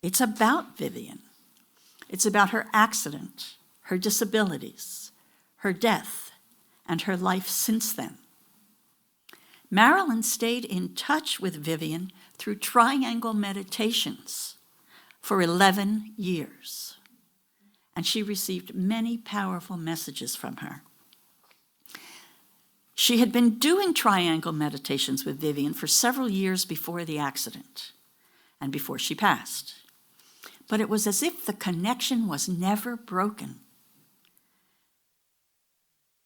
It's about Vivian. It's about her accident, her disabilities, her death, and her life since then. Marilyn stayed in touch with Vivian through triangle meditations for 11 years. And she received many powerful messages from her. She had been doing triangle meditations with Vivian for several years before the accident and before she passed. but it was as if the connection was never broken.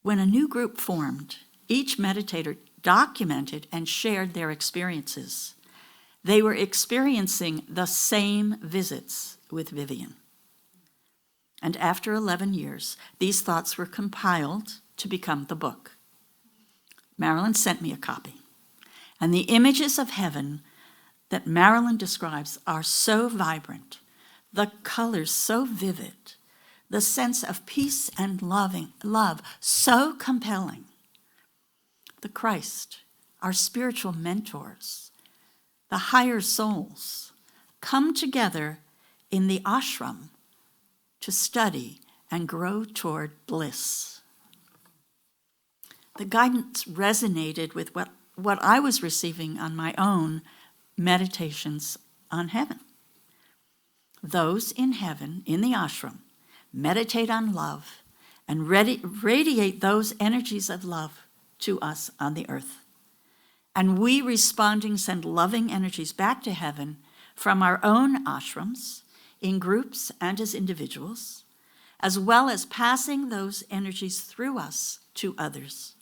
When a new group formed, each meditator documented and shared their experiences. They were experiencing the same visits with Vivian. And after 11 years, these thoughts were compiled to become the book. Marilyn sent me a copy. And the images of heaven that Marilyn describes are so vibrant, the colors so vivid, the sense of peace and love so compelling. The Christ, our spiritual mentors, the higher souls, come together in the ashram to study and grow toward bliss. The guidance resonated with what I was receiving on my own meditations on heaven. Those in heaven, in the ashram, meditate on love and radiate those energies of love to us on the earth. And we responding send loving energies back to heaven from our own ashrams, in groups and as individuals, as well as passing those energies through us to others.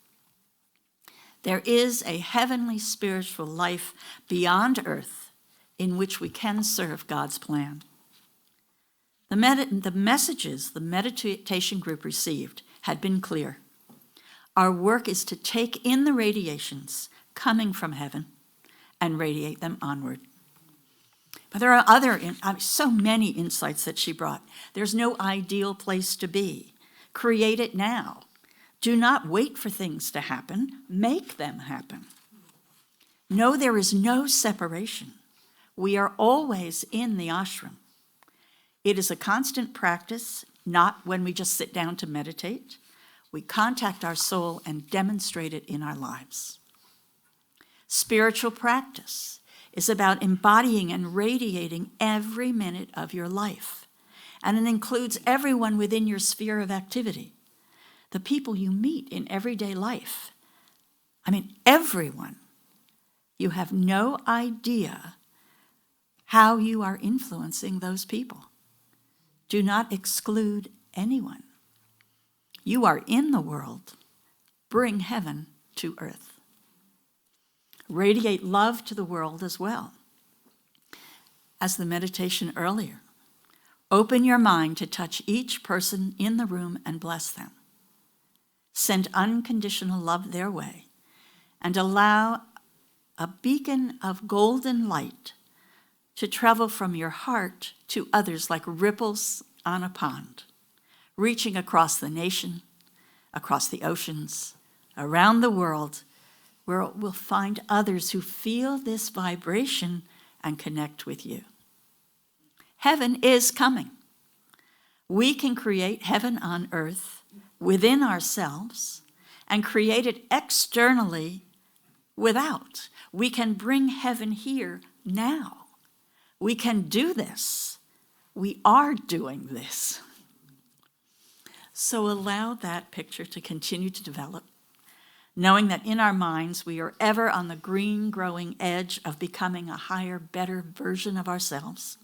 There is a heavenly spiritual life beyond earth in which we can serve God's plan. The messages the meditation group received had been clear. Our work is to take in the radiations coming from heaven and radiate them onward. But there are so many insights that she brought. There's no ideal place to be. Create it now. Do not wait for things to happen. Make them happen. No, there is no separation. We are always in the ashram. It is a constant practice, not when we just sit down to meditate. We contact our soul and demonstrate it in our lives. Spiritual practice is about embodying and radiating every minute of your life. And it includes everyone within your sphere of activity, the people you meet in everyday life. Everyone. You have no idea how you are influencing those people. Do not exclude anyone. You are in the world. Bring heaven to earth. Radiate love to the world as well. As the meditation earlier, open your mind to touch each person in the room and bless them. Send unconditional love their way and allow a beacon of golden light to travel from your heart to others like ripples on a pond, reaching across the nation, across the oceans, around the world, where it will find others who feel this vibration and connect with you. Heaven is coming. We can create heaven on earth within ourselves and create it externally without. We can bring heaven here now. We can do this. We are doing this. So allow that picture to continue to develop, knowing that in our minds we are ever on the green growing edge of becoming a higher, better version of ourselves.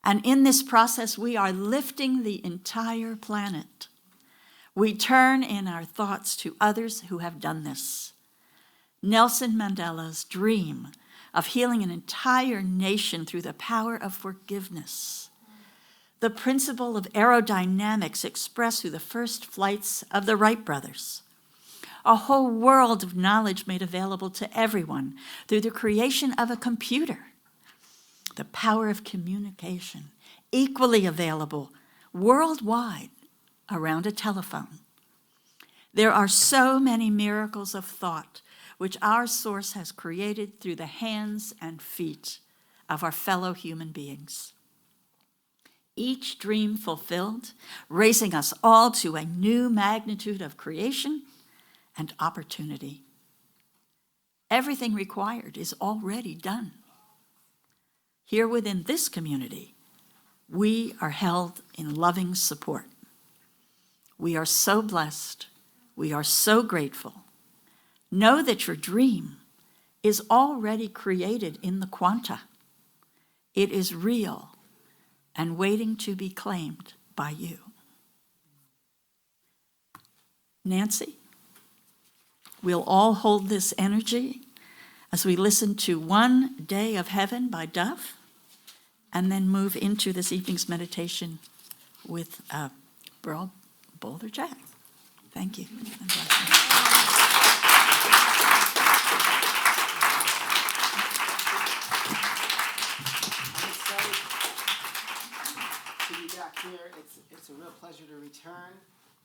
And in this process, we are lifting the entire planet. We turn in our thoughts to others who have done this. Nelson Mandela's dream of healing an entire nation through the power of forgiveness. The principle of aerodynamics expressed through the first flights of the Wright brothers. A whole world of knowledge made available to everyone through the creation of a computer. The power of communication, equally available worldwide around a telephone. There are so many miracles of thought which our source has created through the hands and feet of our fellow human beings. Each dream fulfilled, raising us all to a new magnitude of creation and opportunity. Everything required is already done. Here within this community, we are held in loving support. We are so blessed. We are so grateful. Know that your dream is already created in the quanta. It is real and waiting to be claimed by you. Nancy, we'll all hold this energy as we listen to One Day of Heaven by DOV, and then move into this evening's meditation with Burl Boulder Jack. Thank you. And blessings. To be back here, it's a real pleasure to return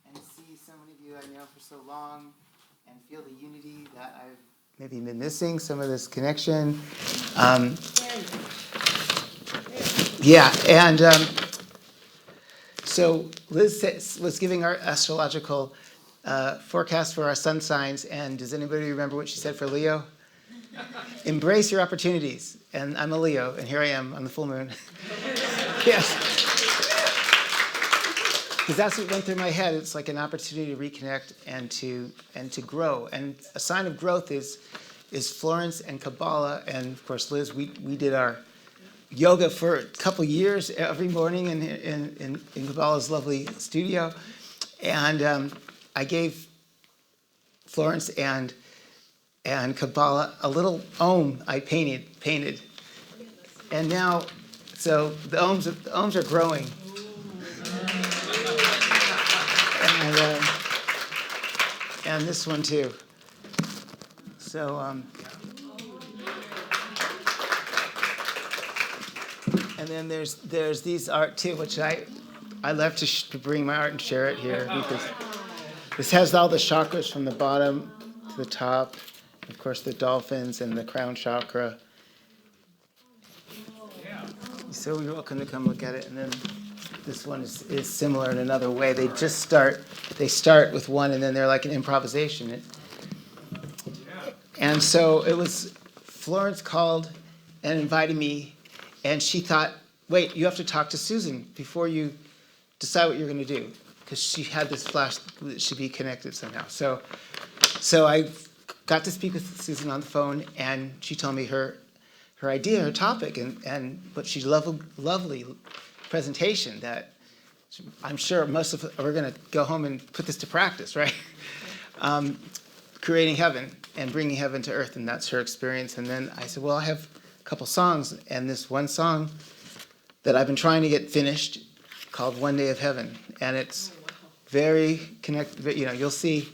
and see so many of you I know for so long and feel the unity that I've maybe been missing, some of this connection. So Liz was giving our astrological forecast for our sun signs, and does anybody remember what she said for Leo? Embrace your opportunities. And I'm a Leo, and here I am on the full moon. Yes. Because that's what went through my head. It's like an opportunity to reconnect and to grow. And a sign of growth is Florence and Kabbalah. And of course, Liz, we did our yoga for a couple years every morning in Kabbalah's lovely studio. And I gave Florence and Kabbalah a little Om I painted. And now, so the Oms are growing. And this one too. So, and then there's these art too, which I love to bring my art and share it here, because this has all the chakras from the bottom to the top. Of course, the dolphins and the crown chakra. So you're welcome to come look at it. And then this one is similar in another way. They start with one, and then they're like an improvisation. And so it was, Florence called and invited me, and she thought, wait, you have to talk to Susan before you decide what you're going to do, because she had this flash that should be connected somehow. So I got to speak with Susan on the phone, and she told me her idea, her topic, but she's lovely presentation that I'm sure most of us are going to go home and put this to practice, right? Creating heaven and bringing heaven to earth, and that's her experience. And then I said, well, I have a couple songs, and this one song that I've been trying to get finished called One Day of Heaven, and it's very connected. You'll see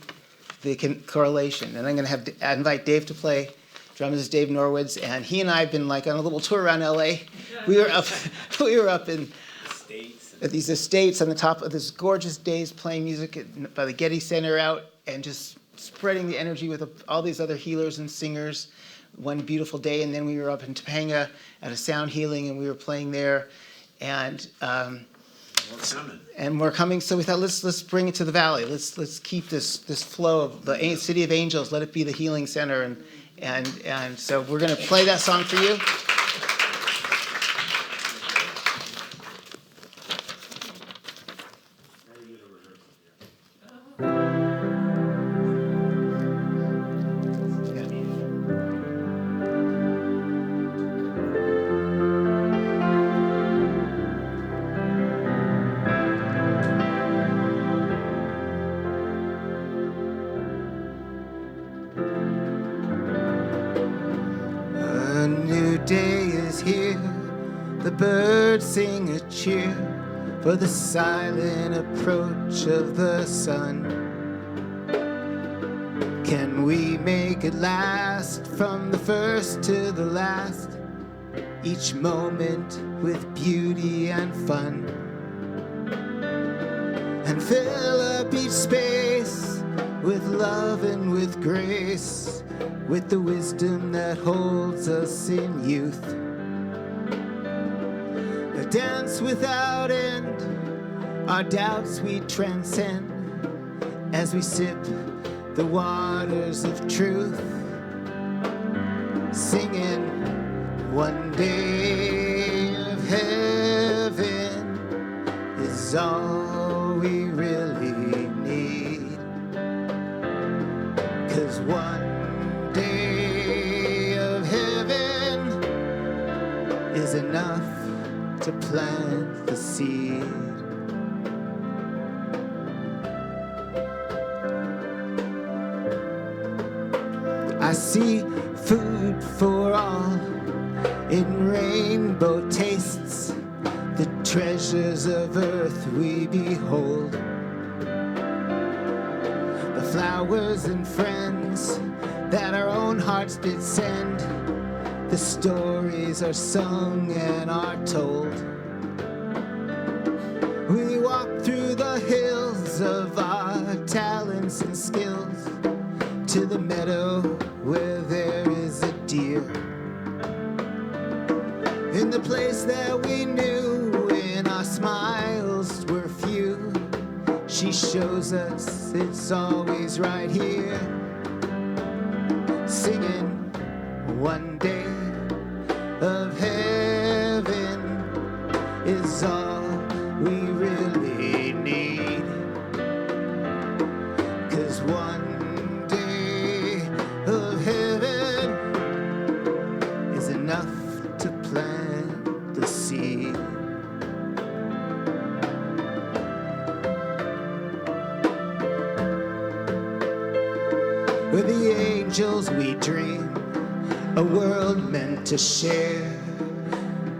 the correlation. And I'm going to invite Dave to play. Drums is Dave Norwoods, and he and I have been like on a little tour around LA. We were up in at these estates on the top of this gorgeous days playing music by the Getty Center out, and just spreading the energy with all these other healers and singers one beautiful day. And then we were up in Topanga at a sound healing, and we were playing there. And more coming. So we thought, let's bring it to the valley. Let's keep this flow of the City of Angels. Let it be the healing center. And so we're going to play that song for you. Sing a cheer for the silent approach of the sun. Can we make it last from the first to the last, each moment with beauty and fun, and fill up each space with love and with grace, with the wisdom that holds us in youth. Dance without end, our doubts we transcend, as we sip the waters of truth, singing one day of heaven is all we really need. 'Cause one day of heaven is enough to plant the seed. I see food for all in rainbow tastes, the treasures of earth we behold, the flowers and friends that our own hearts did send, the stories are sung and are told. We walk through the hills of our talents and skills to the meadow where there is a deer. In the place that we knew when our smiles were few, she shows us it's always right here. Singing one day of heaven is all we really need. 'Cause one day of heaven is enough to plant the seed. With the angels we dream, a world meant to share.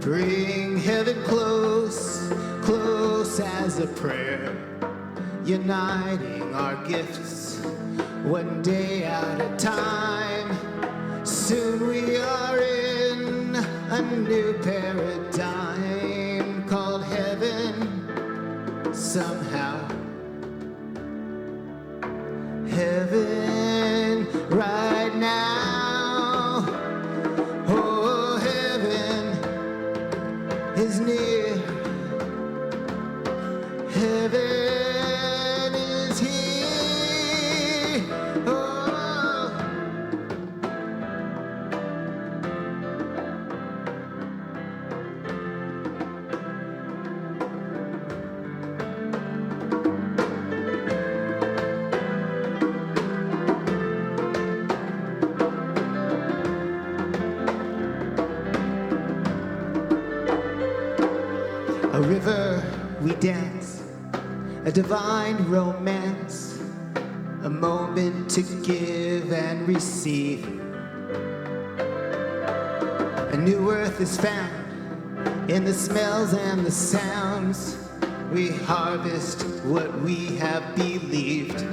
Bring heaven close, close as a prayer, uniting our gifts one day at a time. Soon we are in a new paradigm called heaven somehow. Heaven right now. Oh, heaven is near. Heaven is here. Oh. A river we dance, a divine romance, a moment to give and receive. A new earth is found in the smells and the sounds. We harvest what we have believed.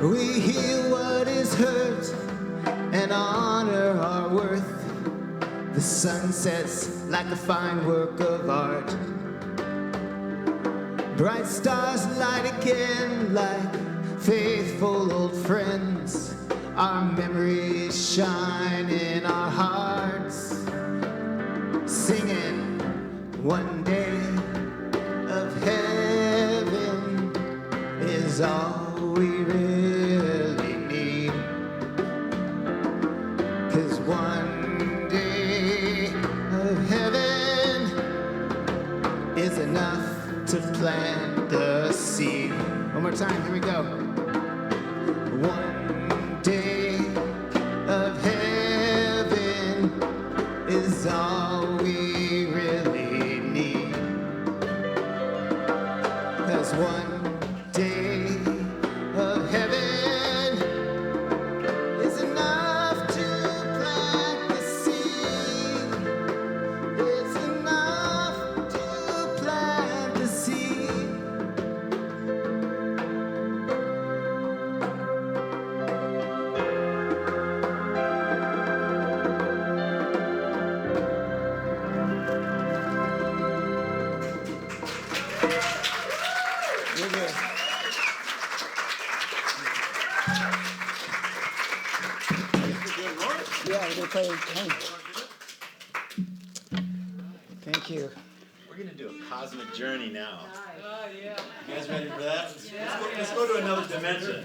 We heal what is hurt and honor our worth. The sun sets like a fine work of art. Bright stars light again like faithful old friends. Our memories shine in our hearts, singing one day of heaven is all we really need. 'Cause one day of heaven is enough to plant the seed. One more time, here we go. One day of heaven is all we really need. 'Cause one day of heaven is enough to plant the seed. It's enough to plant the seed. You're good. Yeah, we're gonna play. Thank you. We're gonna do a cosmic journey now. You guys ready for that? Let's go to another dimension.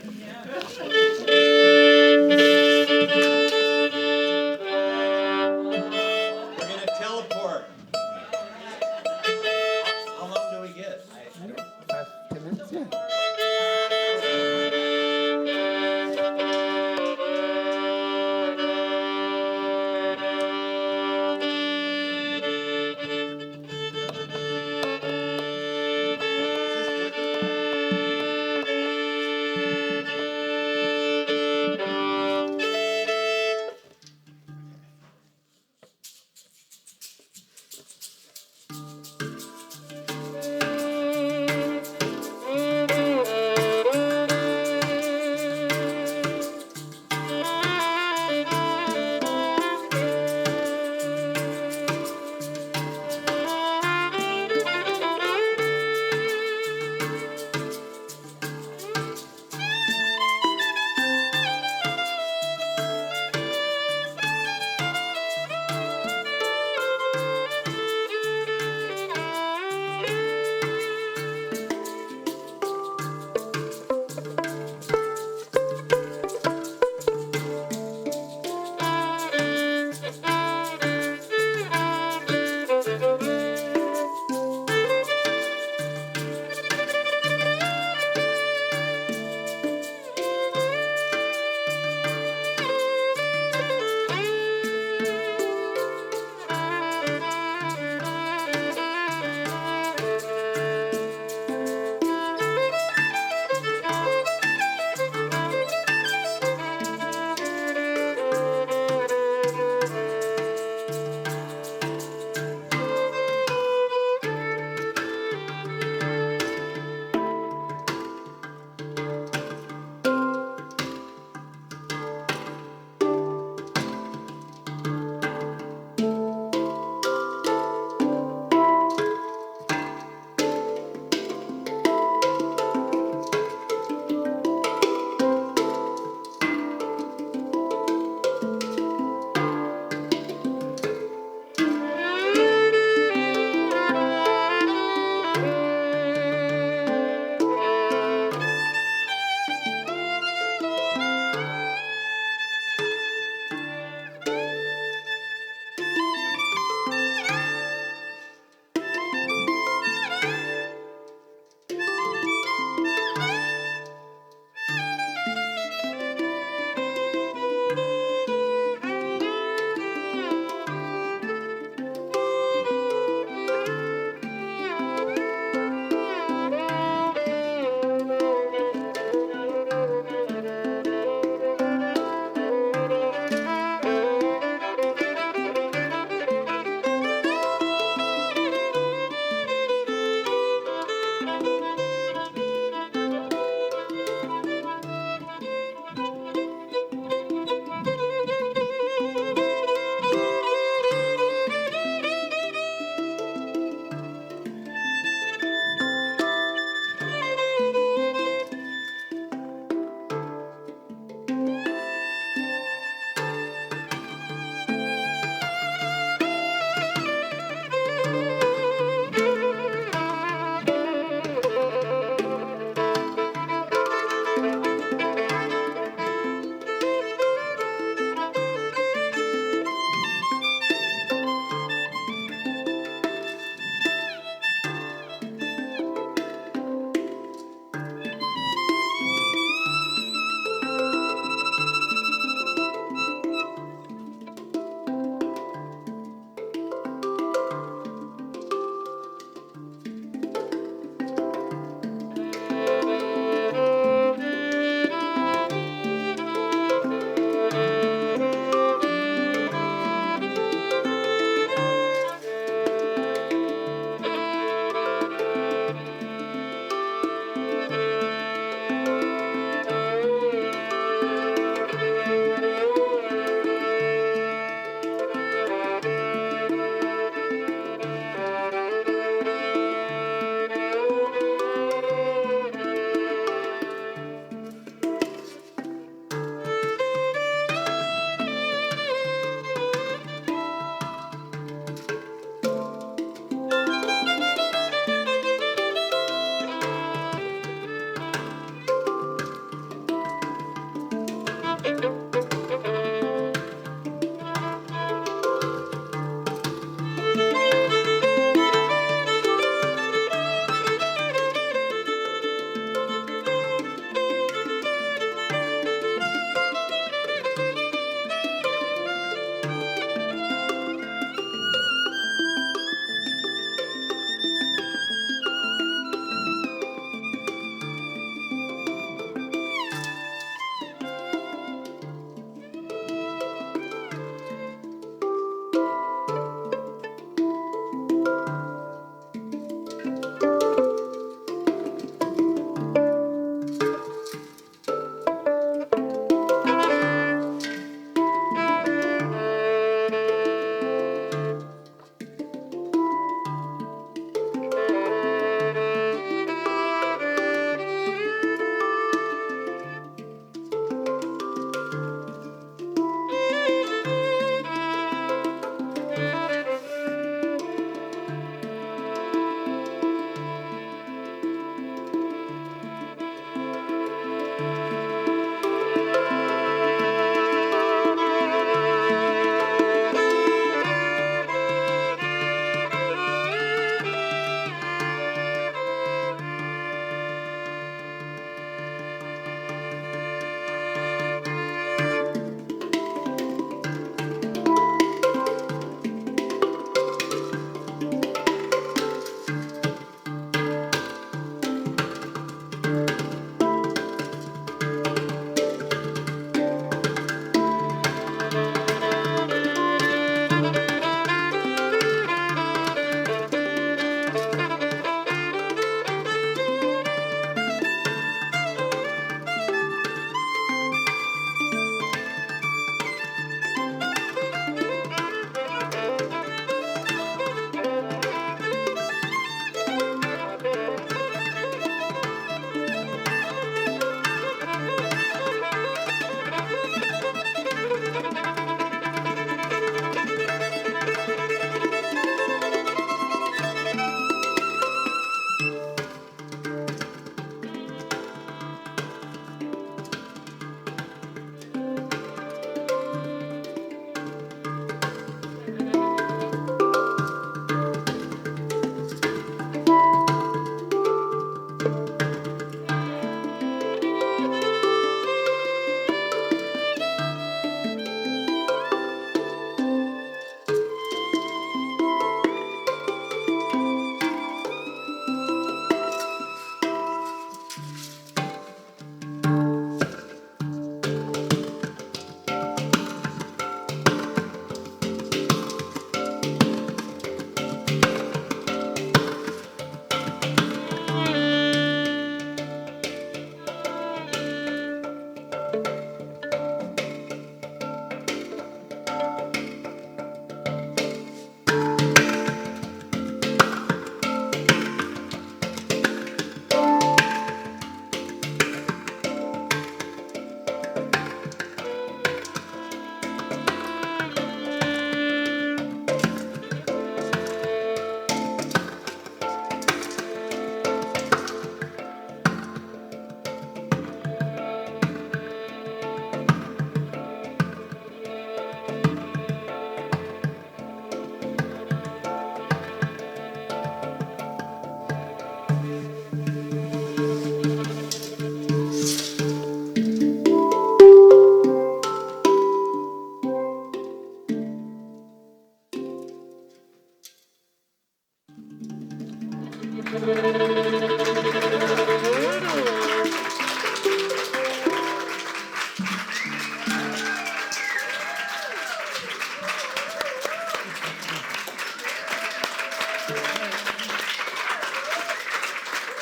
We're gonna teleport. How long do we get? 5-10 minutes, yeah.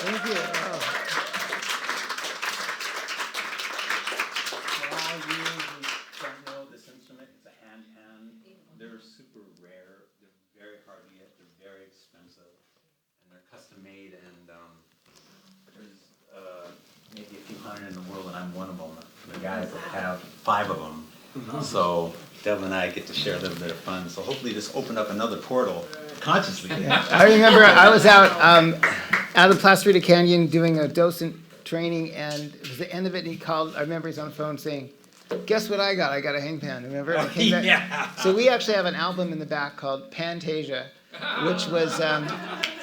Thank you. Oh. For all you who don't know this instrument, it's a hand pan. They're super rare. They're very hard to get. They're very expensive, and they're custom made. And there's maybe a few hundred in the world, and I'm one of them. The guys that have 5 of them. So Devin and I get to share a little bit of fun. So hopefully this opened up another portal consciously. I remember I was out of Placerita Canyon doing a docent training, and it was the end of it, and he called. I remember he's on the phone saying, "Guess what I got? I got a hangpan." Remember? And he came back. Yeah. So we actually have an album in the back called Pantasia, which was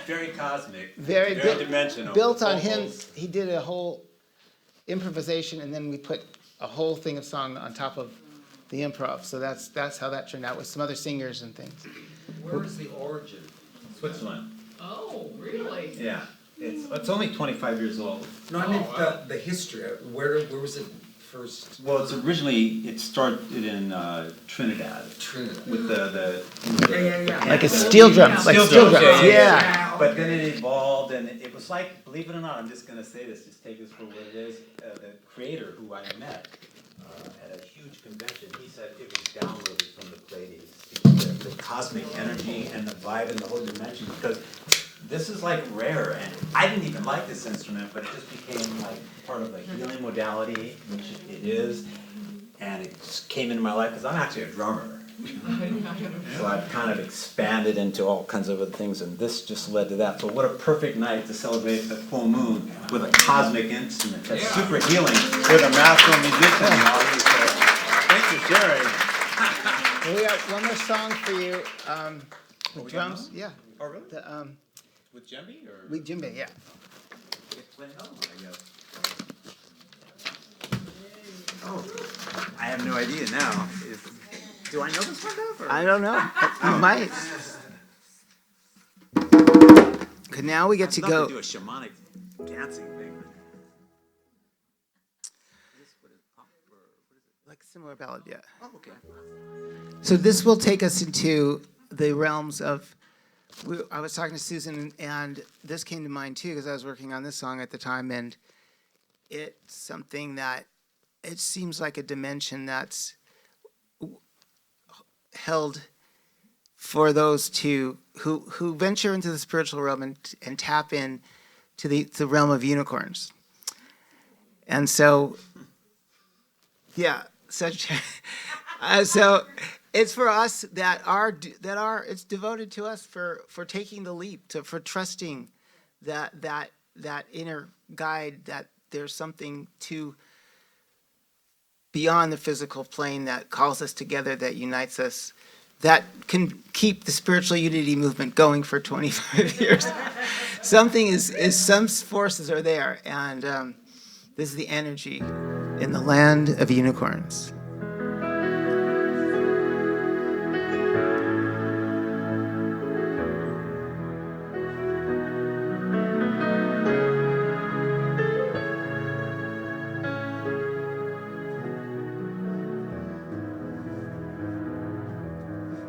Very cosmic. very dimensional. built on him. Vocals. He did a whole improvisation, and then we put a whole thing of song on top of the improv. So that's how that turned out with some other singers and things. Where is the origin? Switzerland. Oh, really? Yeah. It's only 25 years old. No, I mean the history. Where was it first? Well, it started in Trinidad Trinidad. with the Yeah. Like a steel drum, like steel drums. Yeah. But then it evolved, and it was like, believe it or not, I'm just gonna say this, just take this for what it is. The creator who I met at a huge convention, he said it was downloaded from the Pleiades. The cosmic energy and the vibe and the whole dimension, because this is like rare, and I didn't even like this instrument, but it just became like part of the healing modality, which it is, and it just came into my life because I'm actually a drummer. So I've kind of expanded into all kinds of other things, and this just led to that. So what a perfect night to celebrate the full moon with a cosmic instrument that's super healing with a master musician. Thank you, Sherry. Well, we got one more song for you. With we got drums. one? Yeah. Oh, really? The, With djembe or? with djembe, yeah. I guess. Oh, I have no idea now. Do I know this one, Dov? I don't know. You might. Okay, now we get to I'd love go. to do a shamanic dancing thing. Like a similar ballad, yeah. Oh, okay. So this will take us into the realms of. I was talking to Susan, and this came to mind too because I was working on this song at the time, and it's something that it seems like a dimension that's held for those who venture into the spiritual realm and tap in to the realm of unicorns. And so, yeah, such so it's for us that it's devoted to us for taking the leap, for trusting that inner guide, that there's something to beyond the physical plane that calls us together, that unites us, that can keep the spiritual unity movement going for 25 years. Some forces are there, and this is the energy in the land of unicorns.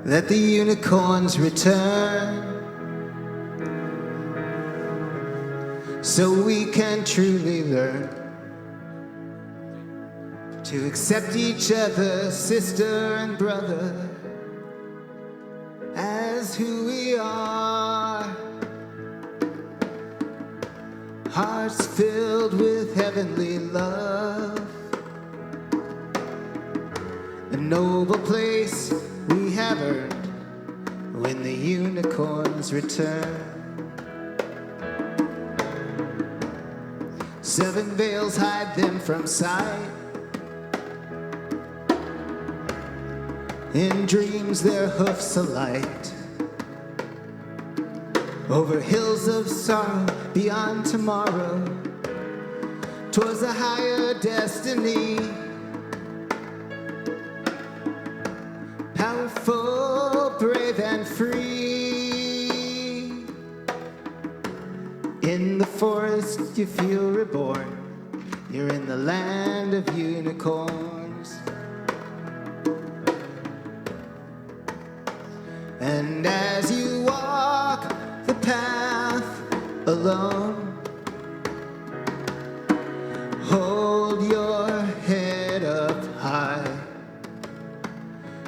Let the unicorns return, so we can truly learn to accept each other, sister and brother, as who we are. Hearts filled with heavenly love, a noble place we have earned when the unicorns return. 7 veils hide them from sight. In dreams their hoofs alight. Over hills of sorrow, beyond tomorrow, towards a higher destiny. Powerful, brave, and free. In the forest you feel reborn. You're in the land of unicorns. And as you walk the path alone, hold your head up high,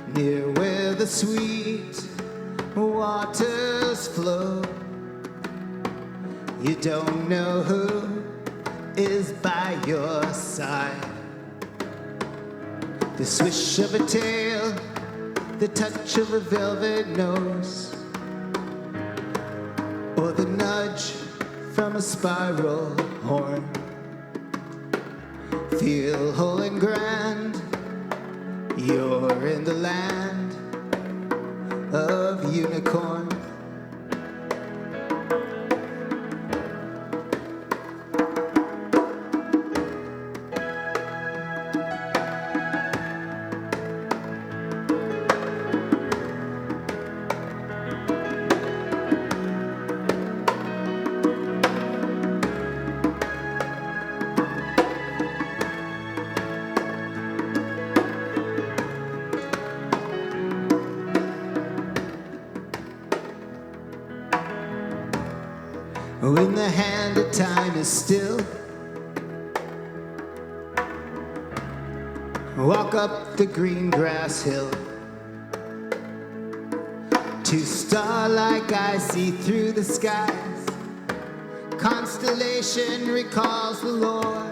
near where the sweet waters flow. You don't know who is by your side. The swish of a tail, the touch of a velvet nose, or the nudge from a spiral horn. Feel whole and grand, you're in the land of unicorns. When the hand of time is still, walk up the green grass hill to star-like eyes see through the skies. Constellation recalls the lore,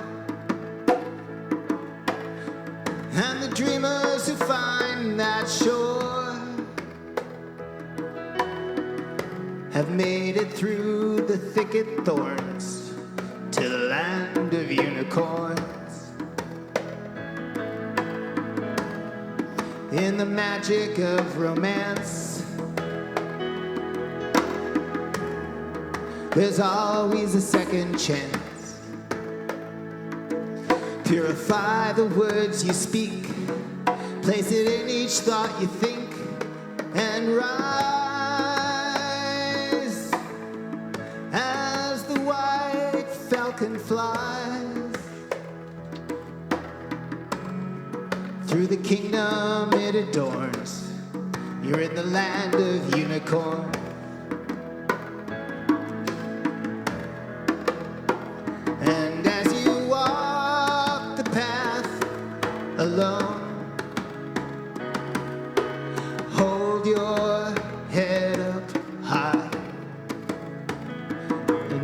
and the dreamers who find that shore have made it through the thicket thorns to the land of unicorns. In the magic of romance, there's always a second chance. Purify the words you speak, place it in each thought you think, and rise as the white falcon flies through the kingdom it adorns. You're in the land of unicorn. And as you walk the path alone, hold your head up high,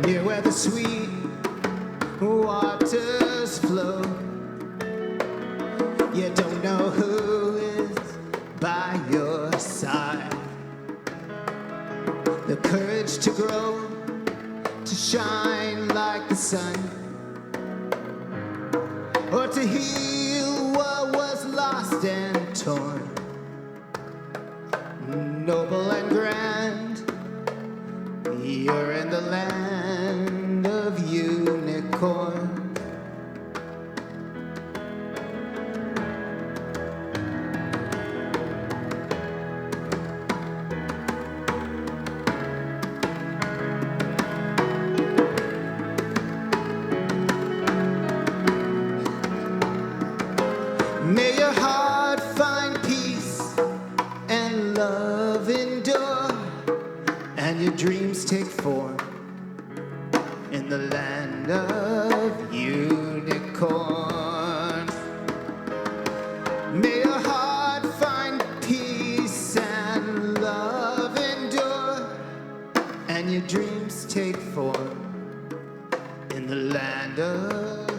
near where the sweet waters flow. You don't know who is by your side. The courage to grow, to shine like the sun, or to heal what was lost and torn. Noble and grand, you're in the land of unicorn. May your heart find peace and love endure, and your dreams take form in the land of unicorns. take form in the land of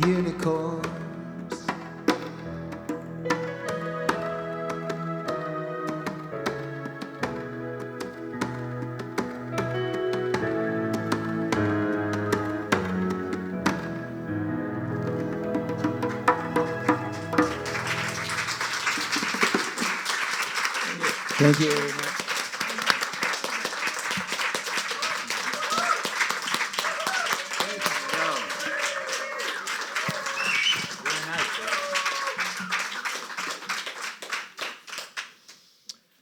unicorns. Thank you very much.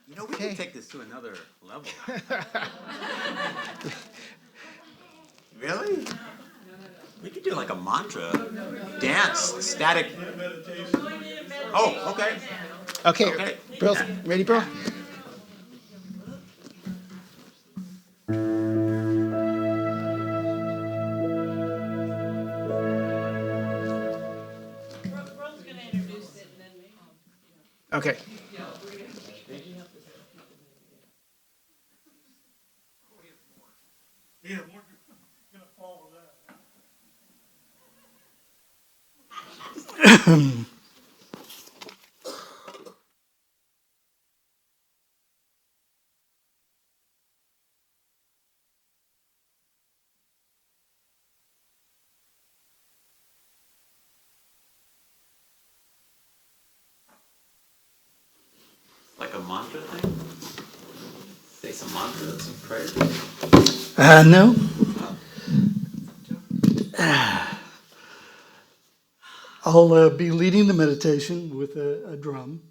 You know, we can take this to another level. Really? We could do like a mantra, dance, static. Oh, okay. Okay, Okay. bro, ready, bro? Okay. Like a mantra thing? Say some mantra, some prayer. No. I'll be leading the meditation with a drum.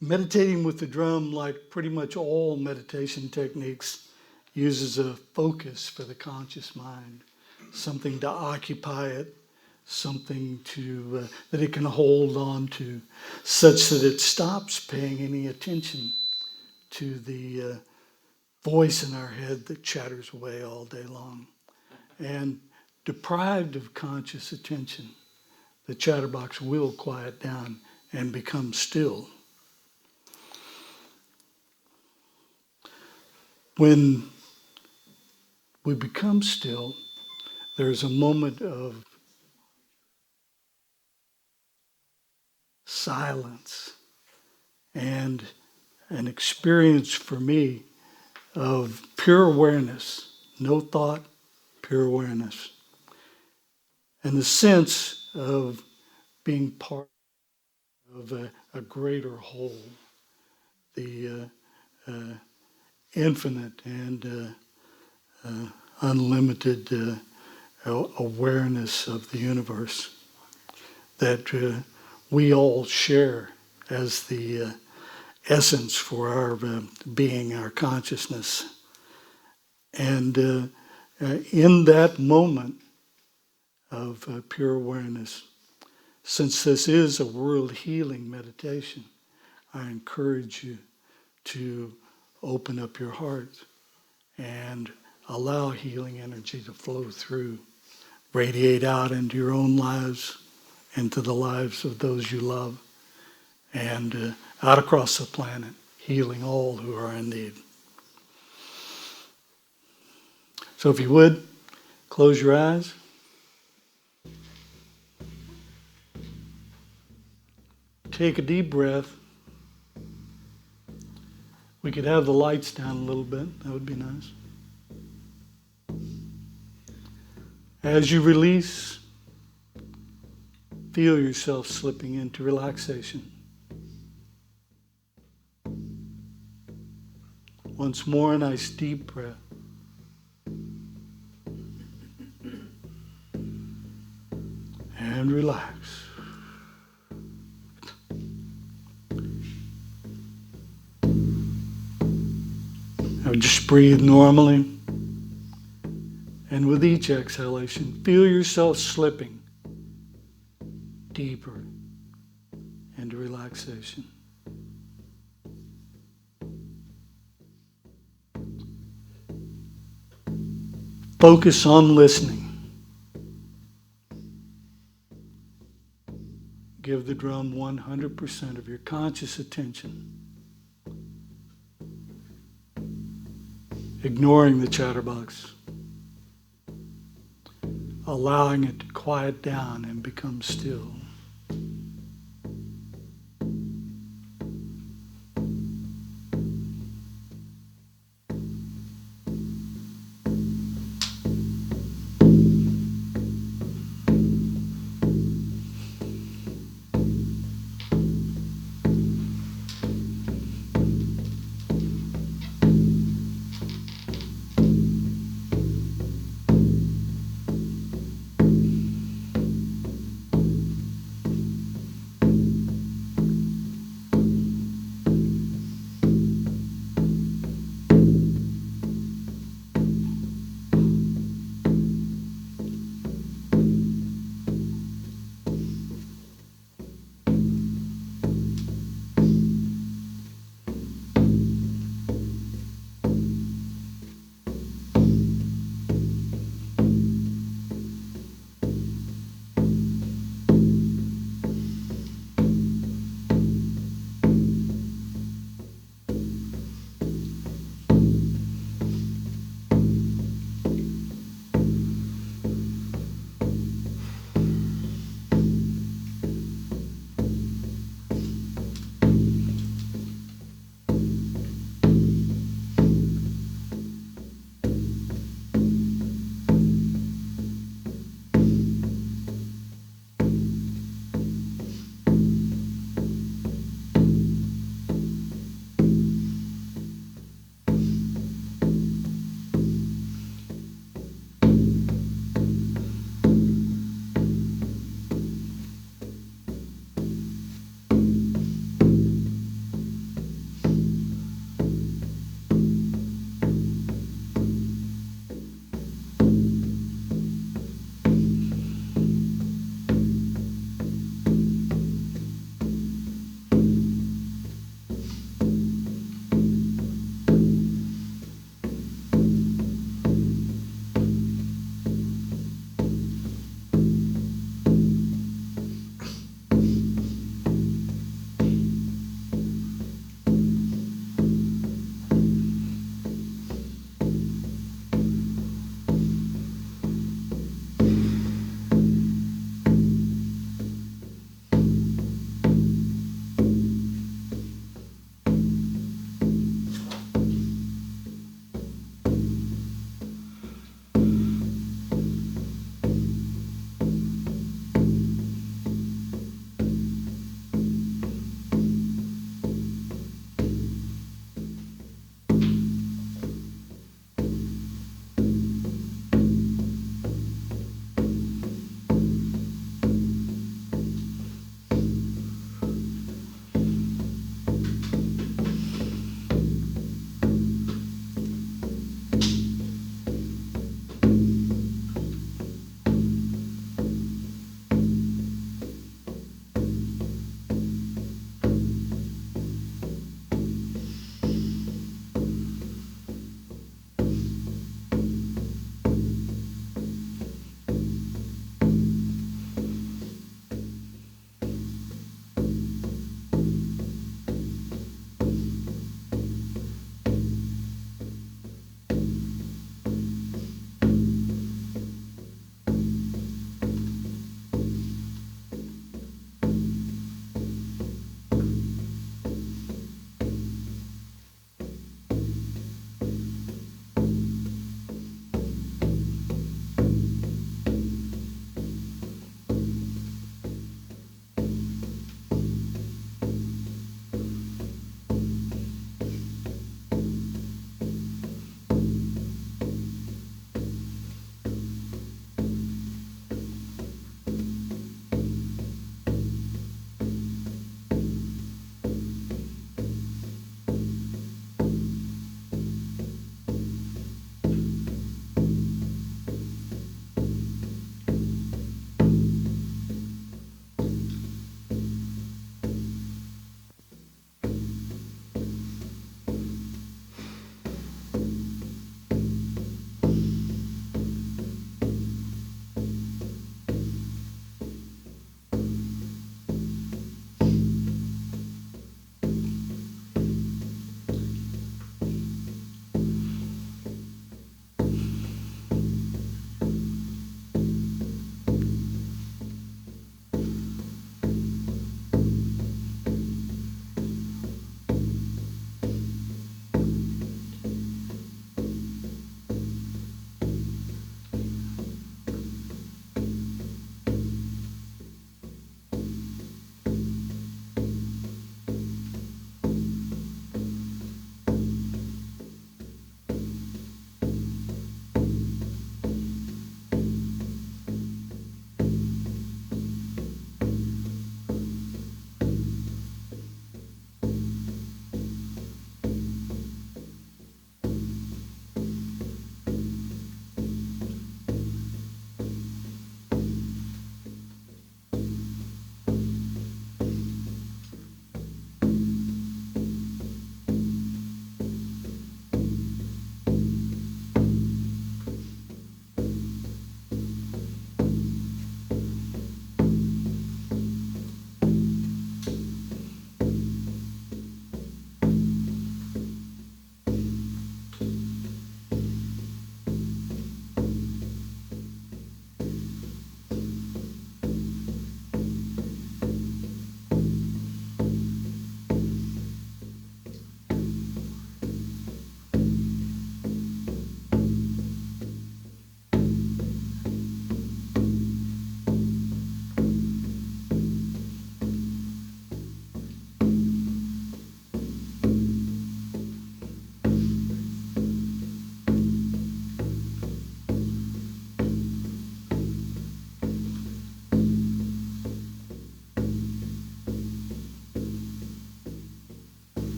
Meditating with the drum, like pretty much all meditation techniques, uses a focus for the conscious mind, something to occupy it, something to that it can hold on to, such that it stops paying any attention to the voice in our head that chatters away all day long. And deprived of conscious attention, the chatterbox will quiet down and become still. When we become still, there's a moment of silence and an experience for me of pure awareness, no thought, pure awareness, and the sense of being part of a greater whole, the infinite and unlimited awareness of the universe that we all share as the essence for our being, our consciousness. And in that moment of pure awareness, since this is a world healing meditation, I encourage you to open up your heart and allow healing energy to flow through, radiate out into your own lives, into the lives of those you love, and out across the planet, healing all who are in need. So if you would, close your eyes. Take a deep breath. We could have the lights down a little bit. That would be nice. As you release, feel yourself slipping into relaxation. Once more, a nice deep breath. And relax. Now just breathe normally. And with each exhalation, feel yourself slipping deeper into relaxation. Focus on listening. Give the drum 100% of your conscious attention ignoring the chatterbox, allowing it to quiet down and become still.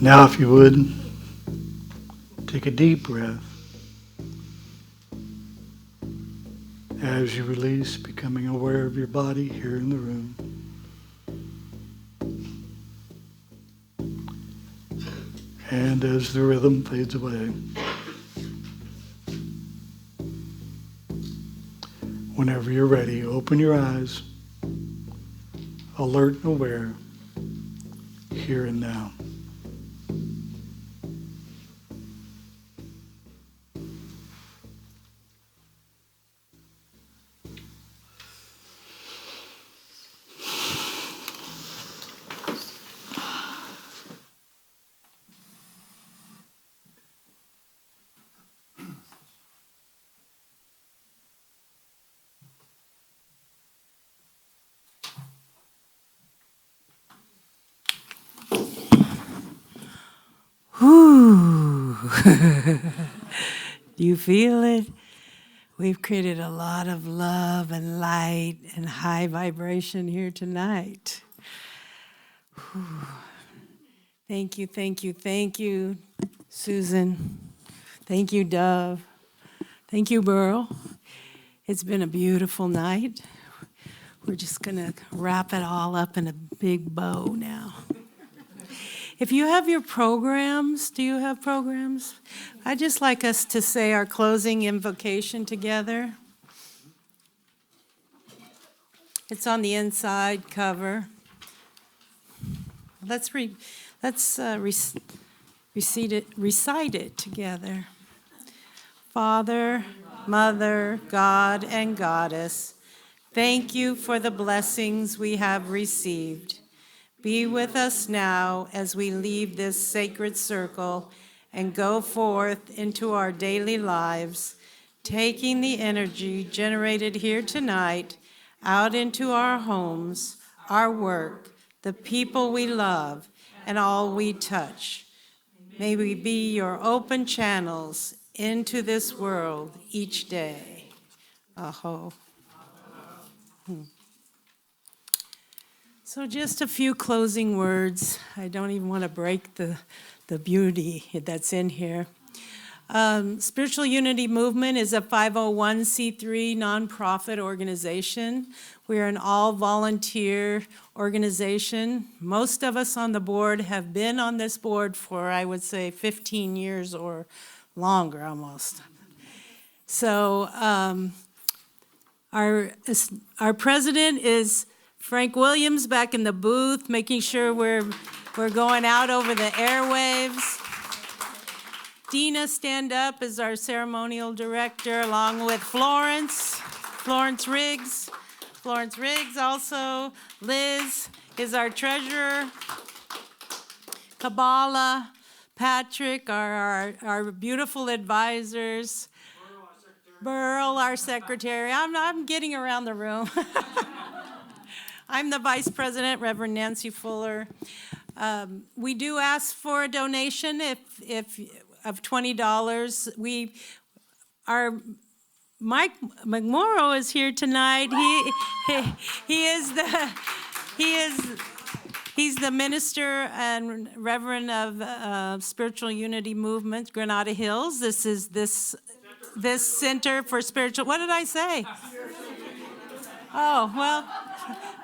Now, if you would, take a deep breath. As you release, becoming aware of your body here in the room. And as the rhythm fades away, whenever you're ready, open your eyes, alert and aware, here and now. Whew. Do you feel it? We've created a lot of love and light and high vibration here tonight. Whew. Thank you, thank you, thank you, Susan. Thank you, Dove. Thank you, Burl. It's been a beautiful night. We're just going to wrap it all up in a big bow now. If you have your programs, do you have programs? I'd just like us to say our closing invocation together. It's on the inside cover. Let's recite it together. Father, Mother, God, and Goddess, thank you for the blessings we have received. Be with us now as we leave this sacred circle and go forth into our daily lives, taking the energy generated here tonight out into our homes, our work, the people we love, and all we touch. May we be your open channels into this world each day. Aho. So just a few closing words. I don't even want to break the beauty that's in here. Spiritual Unity Movement is a 501c3 nonprofit organization. We're an all-volunteer organization. Most of us on the board have been on this board for, I would say, 15 years or longer almost. So our president is Frank Williams back in the booth, making sure we're going out over the airwaves. Dina, stand up, is our ceremonial director, along with Florence Riggs. Florence Riggs also. Liz is our treasurer. Kabbalah, Patrick, our beautiful advisors. Burl, our secretary. I'm getting around the room. I'm the vice president, Reverend Nancy Fuller. We do ask for a donation of $20. Our Mike McMorrow is here tonight. He's the minister and reverend of Spiritual Unity Movement, Granada Hills. This is this Center for Spiritual. What did I say? Oh, well,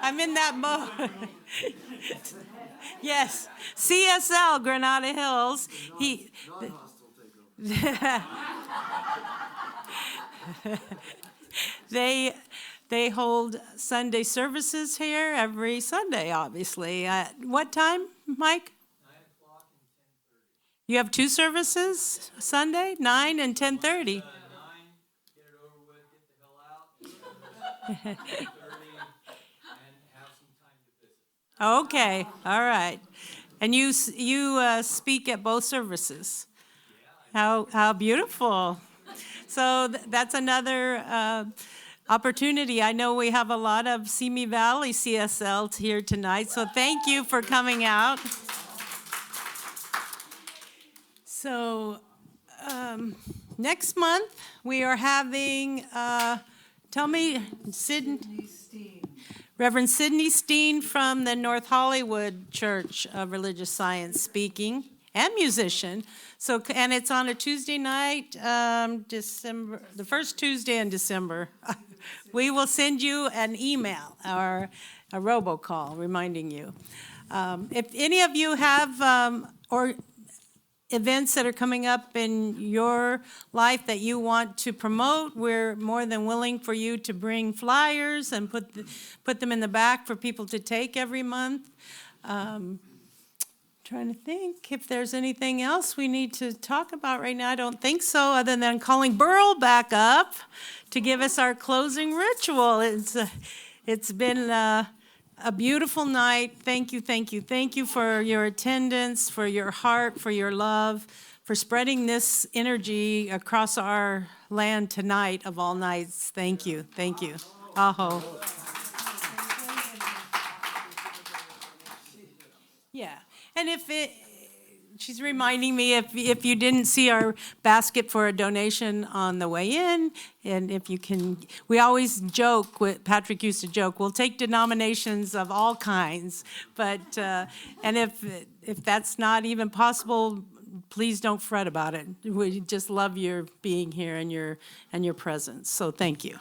I'm in that mode. Yes, CSL, Granada Hills. They hold Sunday services here every Sunday, obviously. What time, Mike? 9 o'clock and 10:30. You have two services Sunday, 9 and 10:30. 9, get it over with, get the hell out. 10:30, and have some time to visit. Okay, all right. And you speak at both services. How beautiful. So that's another opportunity. I know we have a lot of Simi Valley CSL here tonight, so thank you for coming out. So next month we are having, Reverend Sidney Steen from the North Hollywood Church of Religious Science speaking and musician. So, and it's on a Tuesday night, December, the first Tuesday in December. We will send you an email or a robocall reminding you. If any of you have, or events that are coming up in your life that you want to promote, we're more than willing for you to bring flyers and put them in the back for people to take every month. Trying to think if there's anything else we need to talk about right now. I don't think so, other than calling Burl back up to give us our closing ritual. It's been a beautiful night. Thank you, thank you, thank you for your attendance, for your heart, for your love, for spreading this energy across our land tonight of all nights. Thank you, thank you. Aho. Yeah, and she's reminding me if you didn't see our basket for a donation on the way in, and if you can, we always joke, Patrick used to joke, we'll take denominations of all kinds, but, and if that's not even possible, please don't fret about it. We just love your being here and your presence, so thank you.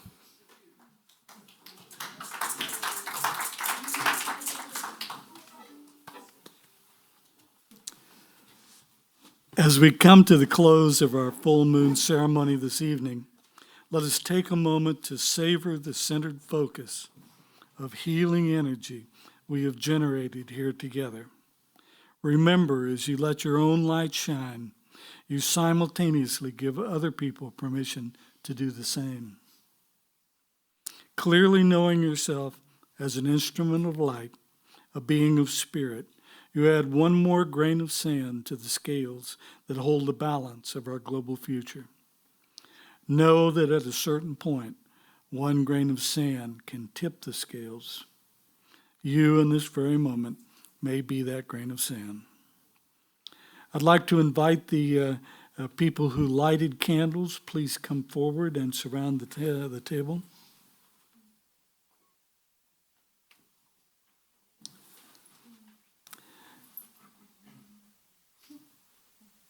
As we come to the close of our full moon ceremony this evening, let us take a moment to savor the centered focus of healing energy we have generated here together. Remember, as you let your own light shine, you simultaneously give other people permission to do the same. Clearly knowing yourself as an instrument of light, a being of spirit, you add one more grain of sand to the scales that hold the balance of our global future. Know that at a certain point, one grain of sand can tip the scales. You, in this very moment, may be that grain of sand. I'd like to invite the people who lighted candles, please come forward and surround the table.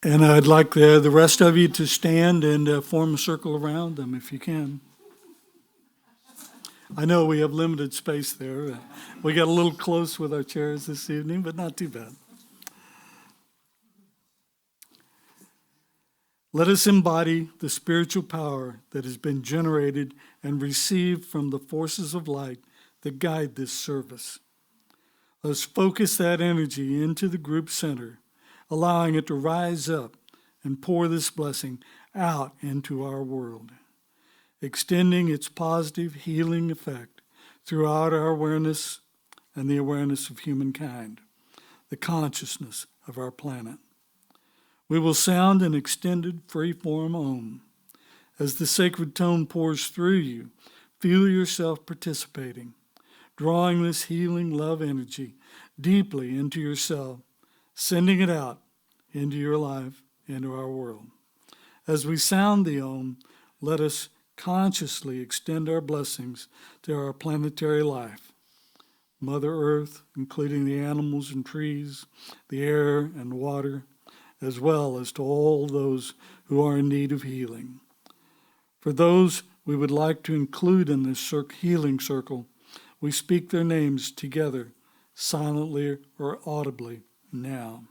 And I'd like the rest of you to stand and form a circle around them if you can. I know we have limited space there. We got a little close with our chairs this evening, but not too bad. Let us embody the spiritual power that has been generated and received from the forces of light that guide this service. Let's focus that energy into the group center, allowing it to rise up and pour this blessing out into our world, extending its positive healing effect throughout our awareness and the awareness of humankind, the consciousness of our planet. We will sound an extended free-form Om. As the sacred tone pours through you, feel yourself participating, drawing this healing love energy deeply into yourself, sending it out into your life, into our world. As we sound the Om, let us consciously extend our blessings to our planetary life, Mother Earth, including the animals and trees, the air and water, as well as to all those who are in need of healing. For those we would like to include in this healing circle, we speak their names together, silently or audibly, now.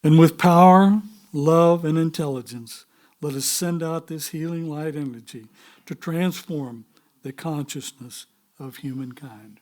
And with power, love, and intelligence, let us send out this healing light energy to transform the consciousness of humankind.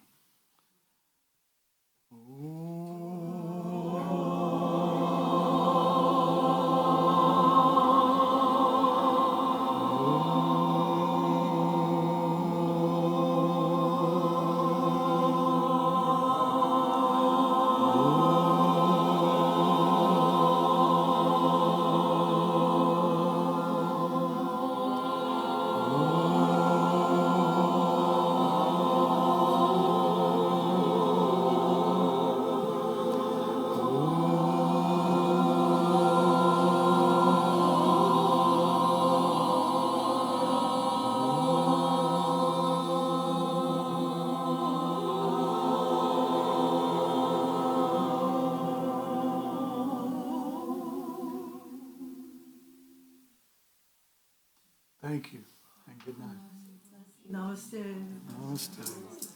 Thank you, and good night. Namaste. Namaste.